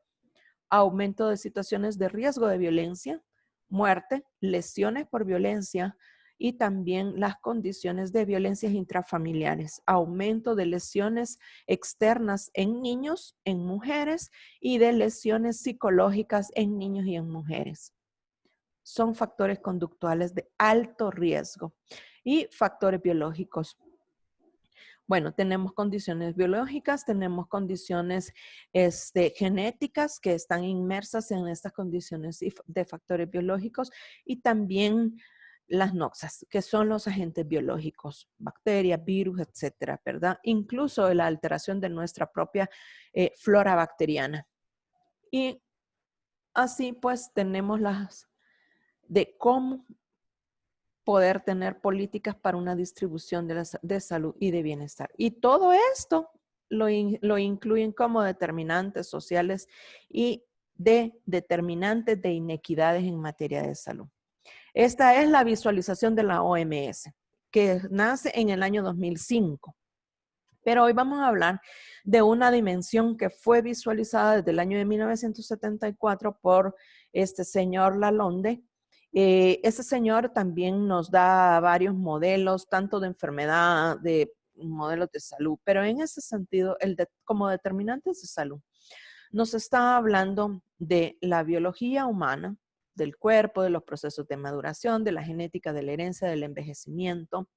aumento de situaciones de riesgo de violencia, muerte, lesiones por violencia y también las condiciones de violencias intrafamiliares, aumento de lesiones externas en niños, en mujeres y de lesiones psicológicas en niños y en mujeres. Son factores conductuales de alto riesgo y factores biológicos. Bueno, tenemos condiciones biológicas, tenemos condiciones genéticas que están inmersas en estas condiciones de factores biológicos y también las noxas, que son los agentes biológicos, bacterias, virus, etcétera, ¿verdad? Incluso la alteración de nuestra propia flora bacteriana. Y así pues tenemos las de cómo poder tener políticas para una distribución de salud y de bienestar. Y todo esto lo incluyen como determinantes sociales y de determinantes de inequidades en materia de salud. Esta es la visualización de la OMS, que nace en el año 2005. Pero hoy vamos a hablar de una dimensión que fue visualizada desde el año de 1974 por este señor Lalonde. Ese señor también nos da varios modelos, tanto de enfermedad, de modelos de salud, pero en ese sentido, como determinantes de salud, nos está hablando de la biología humana, del cuerpo, de los procesos de maduración, de la genética, de la herencia, del envejecimiento.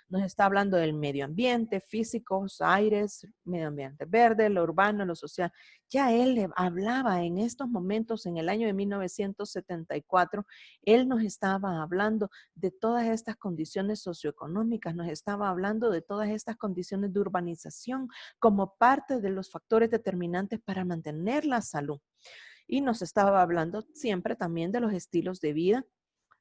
Nos está hablando del medio ambiente, físicos, aires, medio ambiente verde, lo urbano, lo social. Ya él le hablaba en estos momentos, en el año de 1974, él nos estaba hablando de todas estas condiciones socioeconómicas, nos estaba hablando de todas estas condiciones de urbanización como parte de los factores determinantes para mantener la salud. Y nos estaba hablando siempre también de los estilos de vida,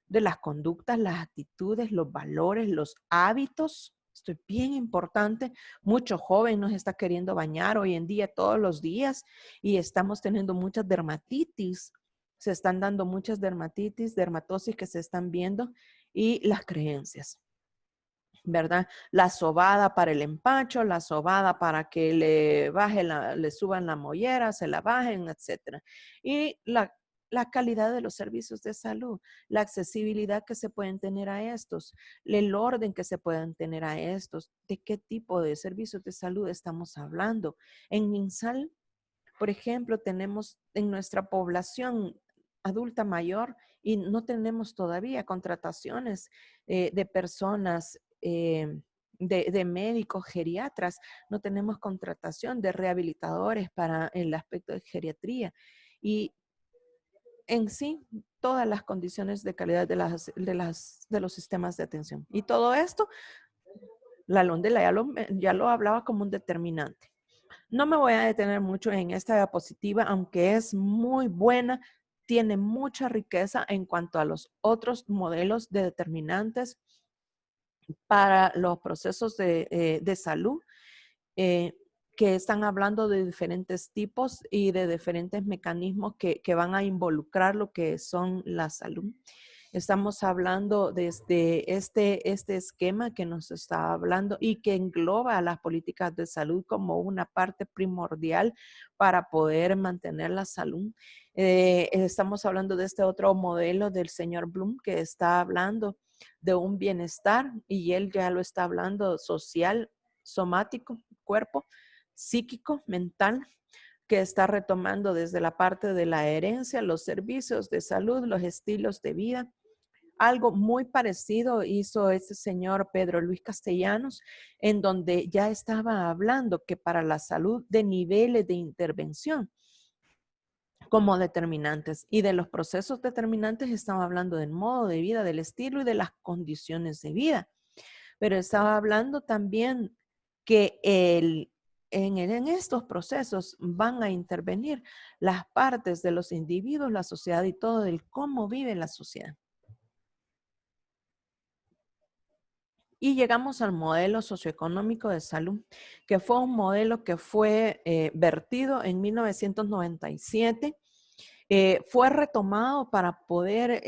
de las conductas, las actitudes, los valores, los hábitos. Esto es bien importante. Mucho joven nos está queriendo bañar hoy en día todos los días y estamos teniendo muchas dermatitis. Se están dando muchas dermatosis que se están viendo y las creencias, ¿verdad? La sobada para el empacho, la sobada para que le suban la mollera, se la bajen, etc. Y la calidad de los servicios de salud, la accesibilidad que se pueden tener a estos, el orden que se pueden tener a estos, de qué tipo de servicios de salud estamos hablando. En MinSal, por ejemplo, tenemos en nuestra población adulta mayor y no tenemos todavía contrataciones de personas, de médicos geriatras, no tenemos contratación de rehabilitadores para el aspecto de geriatría y en sí todas las condiciones de calidad de los sistemas de atención. Y todo esto, la Londela ya lo hablaba como un determinante. No me voy a detener mucho en esta diapositiva, aunque es muy buena, tiene mucha riqueza en cuanto a los otros modelos de determinantes para los procesos de salud, que están hablando de diferentes tipos y de diferentes mecanismos que van a involucrar lo que son la salud. Estamos hablando desde este esquema que nos está hablando y que engloba a las políticas de salud como una parte primordial para poder mantener la salud. Estamos hablando de este otro modelo del señor Bloom que está hablando de un bienestar y él ya lo está hablando social, somático, cuerpo, psíquico, mental, que está retomando desde la parte de la herencia, los servicios de salud, los estilos de vida. Algo muy parecido hizo este señor Pedro Luis Castellanos, en donde ya estaba hablando que para la salud de niveles de intervención como determinantes. Y de los procesos determinantes estaba hablando del modo de vida, del estilo y de las condiciones de vida. Pero estaba hablando también que en estos procesos van a intervenir las partes de los individuos, la sociedad y todo del cómo vive la sociedad. Y llegamos al modelo socioeconómico de salud, que fue un modelo que fue vertido en 1997. Fue retomado para poder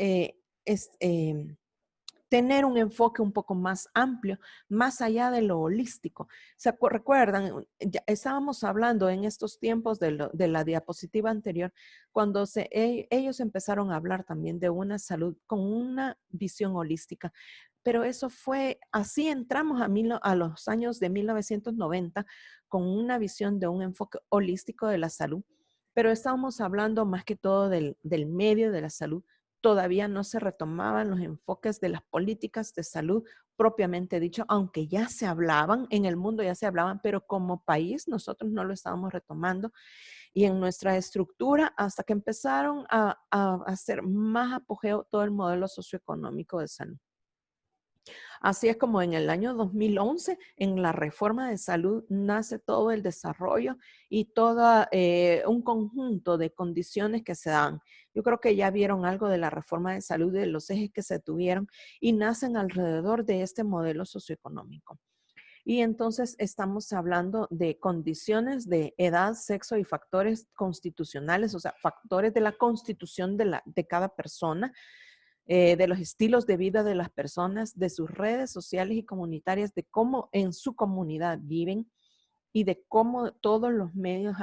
tener un enfoque un poco más amplio, más allá de lo holístico. ¿Se recuerdan? Ya estábamos hablando en estos tiempos de la diapositiva anterior, cuando ellos empezaron a hablar también de una salud con una visión holística. Pero eso fue, así entramos a los años de 1990 con una visión de un enfoque holístico de la salud. Pero estábamos hablando más que todo del medio de la salud. Todavía no se retomaban los enfoques de las políticas de salud propiamente dicho, aunque ya se hablaban, en el mundo ya se hablaban, pero como país nosotros no lo estábamos retomando. Y en nuestra estructura, hasta que empezaron a hacer más apogeo todo el modelo socioeconómico de salud. Así es como en el año 2011, en la reforma de salud, nace todo el desarrollo y todo un conjunto de condiciones que se dan. Yo creo que ya vieron algo de la reforma de salud, de los ejes que se tuvieron y nacen alrededor de este modelo socioeconómico. Y entonces estamos hablando de condiciones de edad, sexo y factores constitucionales, o sea, factores de la constitución de cada persona, de los estilos de vida de las personas, de sus redes sociales y comunitarias, de cómo en su comunidad viven y de cómo todos los medios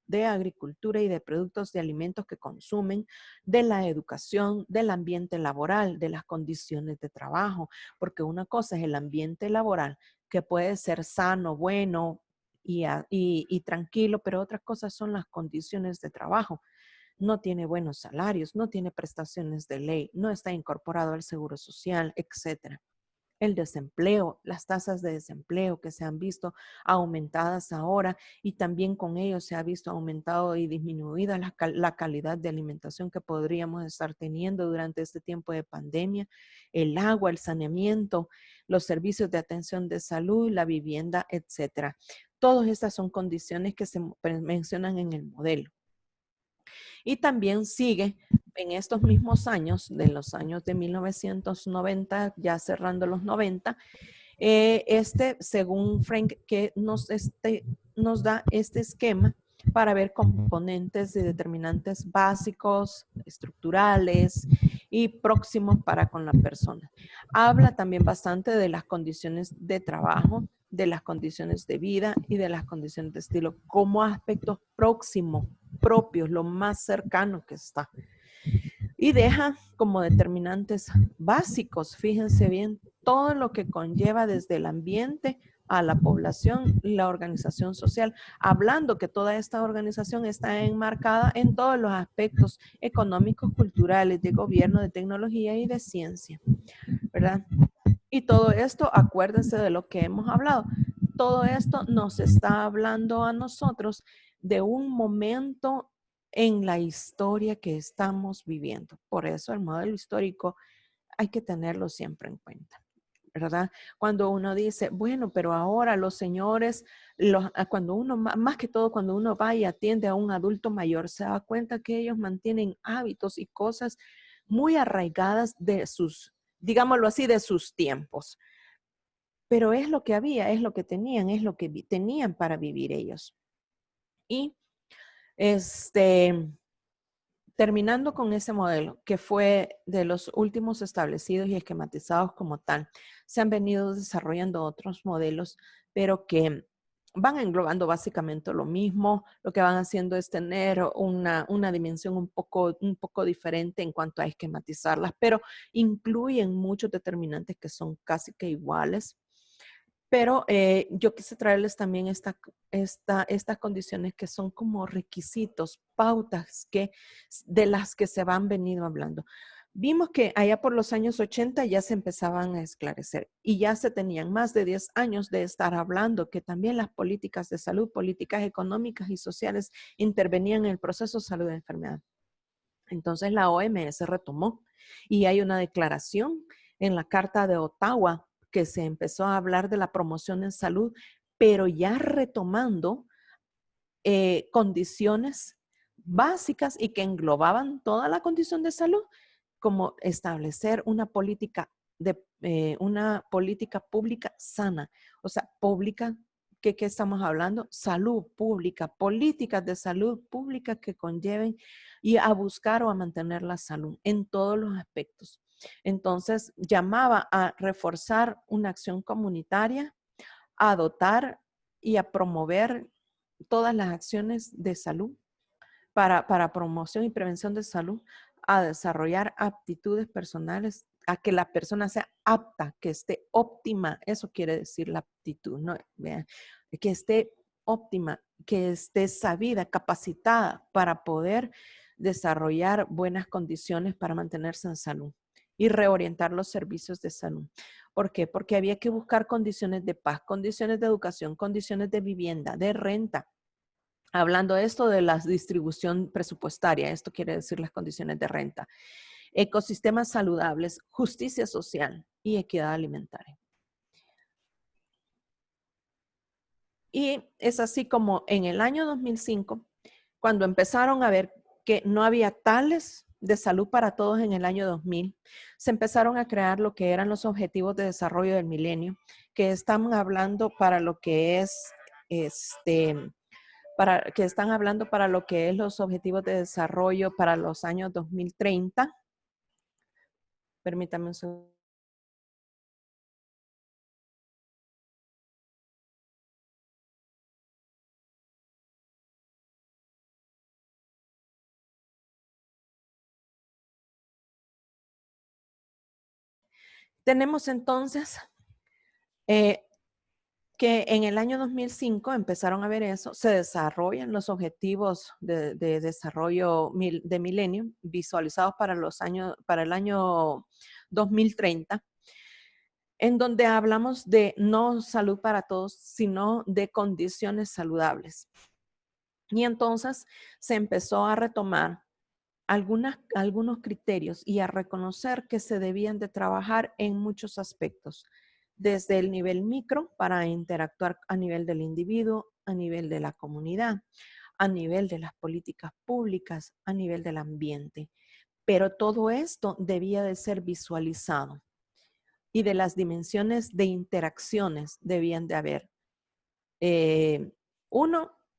de agricultura y de productos de alimentos que consumen, de la educación, del ambiente laboral, de las condiciones de trabajo, porque una cosa es el ambiente laboral, que puede ser sano, bueno y tranquilo, pero otras cosas son las condiciones de trabajo. No tiene buenos salarios, no tiene prestaciones de ley, no está incorporado al seguro social, etc. El desempleo, las tasas de desempleo que se han visto aumentadas ahora y también con ello se ha visto aumentado y disminuida la calidad de alimentación que podríamos estar teniendo durante este tiempo de pandemia, el agua, el saneamiento, los servicios de atención de salud, la vivienda, etc. Todas estas son condiciones que se mencionan en el modelo. Y también sigue en estos mismos años, de los años de 1990, ya cerrando los 90, según Frank, que nos da este esquema para ver componentes y determinantes básicos, estructurales y próximos para con la persona. Habla también bastante de las condiciones de trabajo, de las condiciones de vida y de las condiciones de estilo como aspectos próximos, propios, lo más cercano que está. Y deja como determinantes básicos, fíjense bien, todo lo que conlleva desde el ambiente a la población, la organización social, hablando que toda esta organización está enmarcada en todos los aspectos económicos, culturales, de gobierno, de tecnología y de ciencia, ¿verdad? Y todo esto, acuérdense de lo que hemos hablado. Todo esto nos está hablando a nosotros de un momento en la historia que estamos viviendo. Por eso el modelo histórico hay que tenerlo siempre en cuenta, ¿verdad? Cuando uno dice, bueno, pero ahora los señores, cuando uno, más que todo cuando uno va y atiende a un adulto mayor, se da cuenta que ellos mantienen hábitos y cosas muy arraigadas de sus, digámoslo así, de sus tiempos. Pero es lo que había, es lo que tenían, es lo que tenían para vivir ellos. Y terminando con ese modelo, que fue de los últimos establecidos y esquematizados como tal, se han venido desarrollando otros modelos, pero que van englobando básicamente lo mismo. Lo que van haciendo es tener una dimensión un poco diferente en cuanto a esquematizarlas, pero incluyen muchos determinantes que son casi que iguales. Pero yo quise traerles también estas condiciones que son como requisitos, pautas de las que se van venido hablando. Vimos que allá por los años 80 ya se empezaban a esclarecer y ya se tenían más de 10 años de estar hablando que también las políticas de salud, políticas económicas y sociales intervenían en el proceso de salud y enfermedad. Entonces la OMS retomó y hay una declaración en la Carta de Ottawa que se empezó a hablar de la promoción en salud, pero ya retomando condiciones básicas y que englobaban toda la condición de salud, como establecer una política pública sana, o sea, pública. ¿Qué estamos hablando? Salud pública, políticas de salud pública que conlleven y a buscar o a mantener la salud en todos los aspectos. Entonces, llamaba a reforzar una acción comunitaria, a dotar y a promover todas las acciones de salud para promoción y prevención de salud, a desarrollar aptitudes personales, a que la persona sea apta, que esté óptima. Eso quiere decir la aptitud, ¿no? Que esté óptima, que esté sabida, capacitada para poder desarrollar buenas condiciones para mantenerse en salud y reorientar los servicios de salud. ¿Por qué? Porque había que buscar condiciones de paz, condiciones de educación, condiciones de vivienda, de renta. Hablando esto de la distribución presupuestaria, esto quiere decir las condiciones de renta, ecosistemas saludables, justicia social y equidad alimentaria. Y es así como en el año 2005, cuando empezaron a ver que no había tales de salud para todos en el año 2000, se empezaron a crear lo que eran los objetivos de desarrollo del milenio, que están hablando para lo que es están hablando para lo que es los objetivos de desarrollo para los años 2030. Permítame un segundo. Tenemos entonces que en el año 2005 empezaron a ver eso, se desarrollan los objetivos de desarrollo de milenio visualizados para el año 2030, en donde hablamos de no salud para todos, sino de condiciones saludables. Y entonces se empezó a retomar algunos criterios y a reconocer que se debían de trabajar en muchos aspectos, desde el nivel micro para interactuar a nivel del individuo, a nivel de la comunidad, a nivel de las políticas públicas, a nivel del ambiente. Pero todo esto debía de ser visualizado y de las dimensiones de interacciones debían de haber.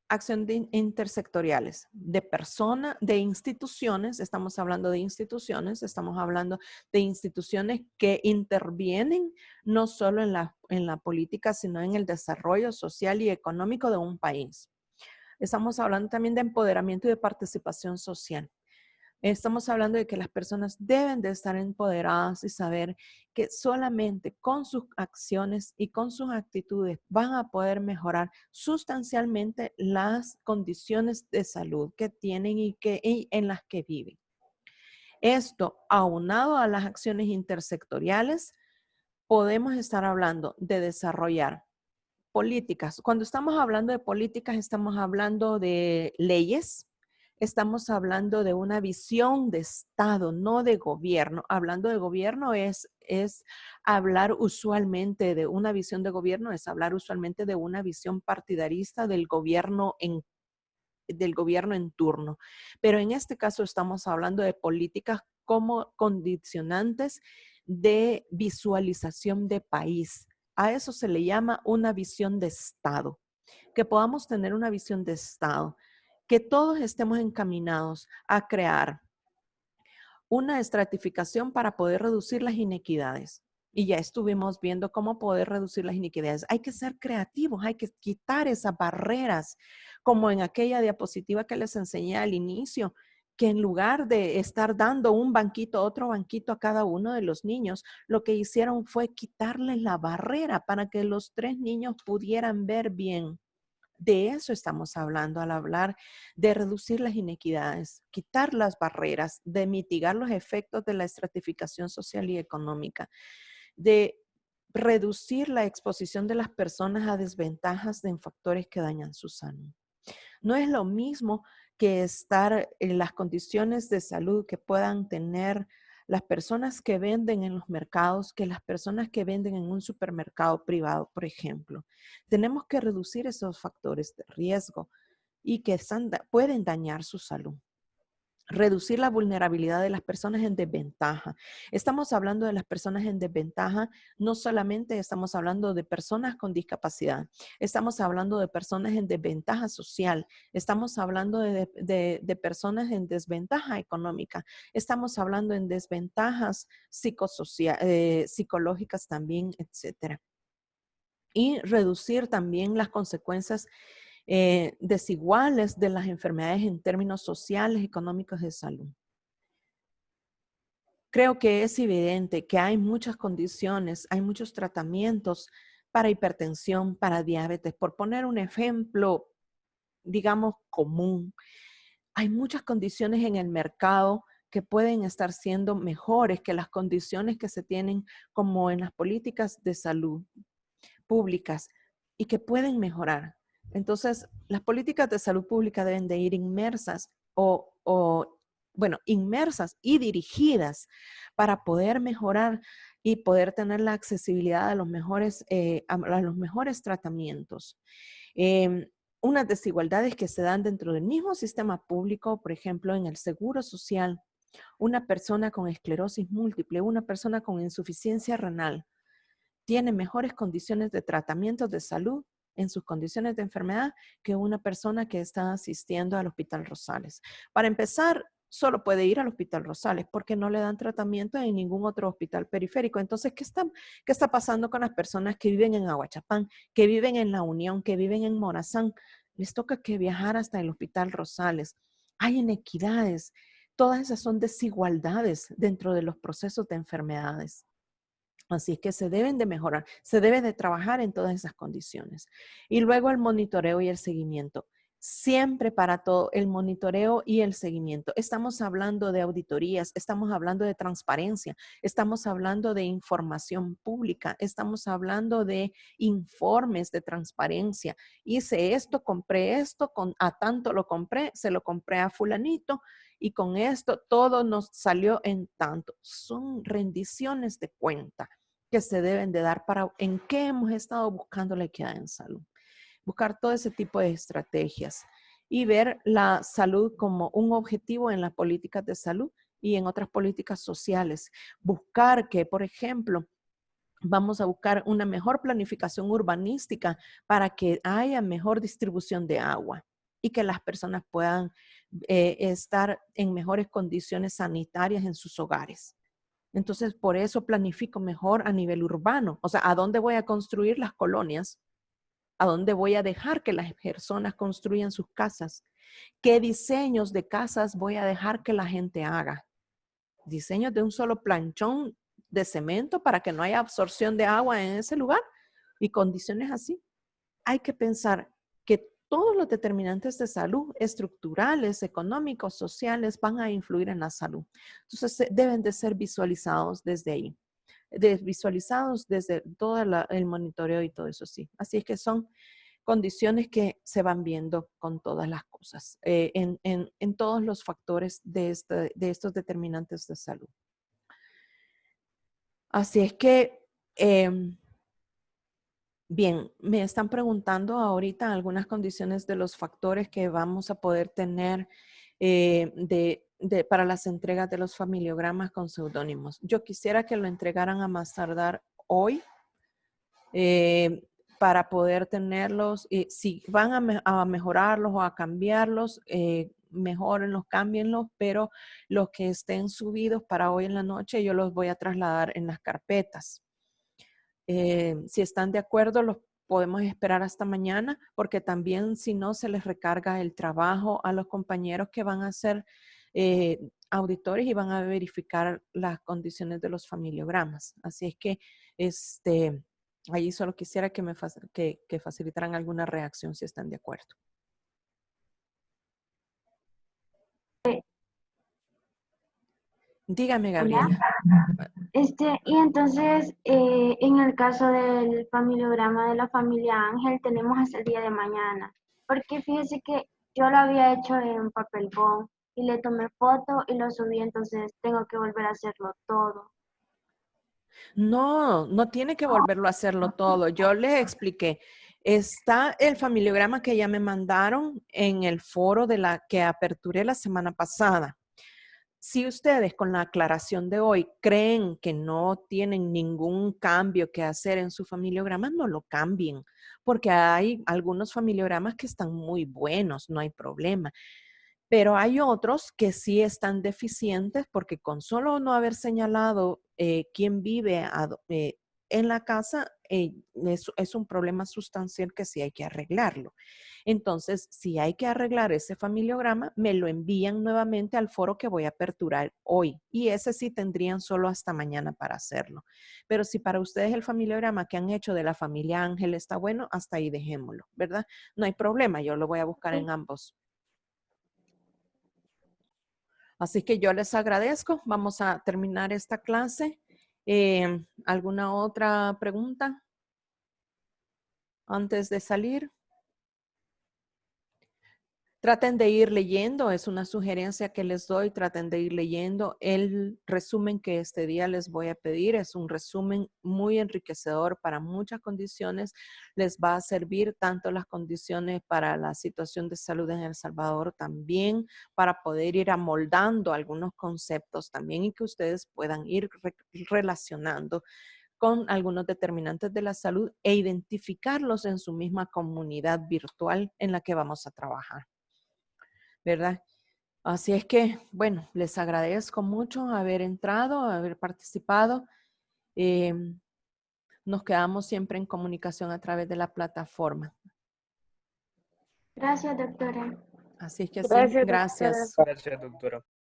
Acción intersectoriales, de personas, de instituciones, estamos hablando de instituciones, estamos hablando de instituciones que intervienen no solo en la política, sino en el desarrollo social y económico de un país. Estamos hablando también de empoderamiento y de participación social. Estamos hablando de que las personas deben de estar empoderadas y saber que solamente con sus acciones y con sus actitudes van a poder mejorar sustancialmente las condiciones de salud que tienen y en las que viven. Esto, aunado a las acciones intersectoriales, podemos estar hablando de desarrollar políticas. Cuando estamos hablando de políticas, estamos hablando de leyes, estamos hablando de una visión de Estado, no de gobierno. Hablando de gobierno es hablar usualmente de una visión de gobierno, es hablar usualmente de una visión partidarista del gobierno en turno. Pero en este caso estamos hablando de políticas como condicionantes de visualización de país. A eso se le llama una visión de Estado. Que podamos tener una visión de Estado, que todos estemos encaminados a crear una estratificación para poder reducir las inequidades. Y ya estuvimos viendo cómo poder reducir las inequidades. Hay que ser creativos, hay que quitar esas barreras, como en aquella diapositiva que les enseñé al inicio, que en lugar de estar dando un banquito, otro banquito a cada uno de los niños, lo que hicieron fue quitarles la barrera para que los 3 niños pudieran ver bien. De eso estamos hablando al hablar de reducir las inequidades, quitar las barreras, de mitigar los efectos de la estratificación social y económica, de reducir la exposición de las personas a desventajas en factores que dañan su salud. No es lo mismo que estar en las condiciones de salud que puedan tener las personas que venden en los mercados que las personas que venden en un supermercado privado, por ejemplo. Tenemos que reducir esos factores de riesgo y que pueden dañar su salud. Reducir la vulnerabilidad de las personas en desventaja. Estamos hablando de las personas en desventaja, no solamente estamos hablando de personas con discapacidad, estamos hablando de personas en desventaja social, estamos hablando de personas en desventaja económica, estamos hablando en desventajas psicológicas también, etcétera. Y reducir también las consecuencias desiguales de las enfermedades en términos sociales, económicos de salud. Creo que es evidente que hay muchas condiciones, hay muchos tratamientos para hipertensión, para diabetes. Por poner un ejemplo, digamos, común, hay muchas condiciones en el mercado que pueden estar siendo mejores que las condiciones que se tienen como en las políticas de salud públicas y que pueden mejorar. Entonces, las políticas de salud pública deben de ir inmersas inmersas y dirigidas para poder mejorar y poder tener la accesibilidad a los mejores tratamientos. Unas desigualdades que se dan dentro del mismo sistema público, por ejemplo, en el seguro social, una persona con esclerosis múltiple, una persona con insuficiencia renal, tiene mejores condiciones de tratamiento de salud en sus condiciones de enfermedad que una persona que está asistiendo al Hospital Rosales. Para empezar, solo puede ir al Hospital Rosales porque no le dan tratamiento en ningún otro hospital periférico. Entonces, ¿qué está pasando con las personas que viven en Aguachapán, que viven en La Unión, que viven en Morazán? Les toca que viajar hasta el Hospital Rosales. Hay inequidades. Todas esas son desigualdades dentro de los procesos de enfermedades. Así es que se deben de mejorar, se debe de trabajar en todas esas condiciones. Y luego el monitoreo y el seguimiento. Siempre para todo el monitoreo y el seguimiento. Estamos hablando de auditorías, estamos hablando de transparencia, estamos hablando de información pública, estamos hablando de informes de transparencia. Hice esto, compré esto, a tanto lo compré, se lo compré a fulanito y con esto todo nos salió en tanto. Son rendiciones de cuenta que se deben de dar para en qué hemos estado buscando la equidad en salud. Buscar todo ese tipo de estrategias y ver la salud como un objetivo en las políticas de salud y en otras políticas sociales. Buscar que, por ejemplo, vamos a buscar una mejor planificación urbanística para que haya mejor distribución de agua y que las personas puedan estar en mejores condiciones sanitarias en sus hogares. Entonces, por eso planifico mejor a nivel urbano. O sea, ¿a dónde voy a construir las colonias? ¿A dónde voy a dejar que las personas construyan sus casas? ¿Qué diseños de casas voy a dejar que la gente haga? Diseños de un solo planchón de cemento para que no haya absorción de agua en ese lugar y condiciones así. Hay que pensar que todos los determinantes de salud, estructurales, económicos, sociales, van a influir en la salud. Entonces, deben de ser visualizados desde ahí, visualizados desde todo el monitoreo y todo eso, sí. Así es que son condiciones que se van viendo con todas las cosas, en todos los factores de estos determinantes de salud. Así es que, bien, me están preguntando ahorita algunas condiciones de los factores que vamos a poder tener para las entregas de los familiogramas con seudónimos. Yo quisiera que lo entregaran a más tardar hoy para poder tenerlos. Si van a mejorarlos o a cambiarlos, mejórenlos, cámbienlos, pero los que estén subidos para hoy en la noche yo los voy a trasladar en las carpetas. Si están de acuerdo, los podemos esperar hasta mañana, porque también si no se les recarga el trabajo a los compañeros que van a ser auditores y van a verificar las condiciones de los familiogramas. Así es que allí solo quisiera que facilitaran alguna reacción si están de acuerdo. Dígame, Gabriela.
Y entonces, en el caso del familiograma de la familia Ángel, tenemos hasta el día de mañana. Porque fíjese que yo lo había hecho en papel bond y le tomé foto y lo subí, entonces tengo que volver a hacerlo todo.
No, no tiene que volverlo a hacerlo todo. Yo les expliqué. Está el familiograma que ya me mandaron en el foro que aperturé la semana pasada. Si ustedes con la aclaración de hoy creen que no tienen ningún cambio que hacer en su familiograma, no lo cambien, porque hay algunos familiogramas que están muy buenos, no hay problema. Pero hay otros que sí están deficientes porque con solo no haber señalado quién vive en la casa, es un problema sustancial que sí hay que arreglarlo. Entonces, si hay que arreglar ese familiograma, me lo envían nuevamente al foro que voy a aperturar hoy. Y ese sí tendrían solo hasta mañana para hacerlo. Pero si para ustedes el familiograma que han hecho de la familia Ángel está bueno, hasta ahí dejémoslo, ¿verdad? No hay problema, yo lo voy a buscar en ambos. Así que yo les agradezco. Vamos a terminar esta clase. ¿Alguna otra pregunta antes de salir? Traten de ir leyendo, es una sugerencia que les doy, traten de ir leyendo. El resumen que este día les voy a pedir es un resumen muy enriquecedor para muchas condiciones. Les va a servir tanto las condiciones para la situación de salud en El Salvador, también para poder ir amoldando algunos conceptos también y que ustedes puedan ir relacionando con algunos determinantes de la salud e identificarlos en su misma comunidad virtual en la que vamos a trabajar, ¿verdad? Así es que, bueno, les agradezco mucho haber entrado, haber participado. Nos quedamos siempre en comunicación a través de la plataforma.
Gracias, doctora.
Así es que sí,
Gracias, doctora.
gracias.
Gracias, doctora.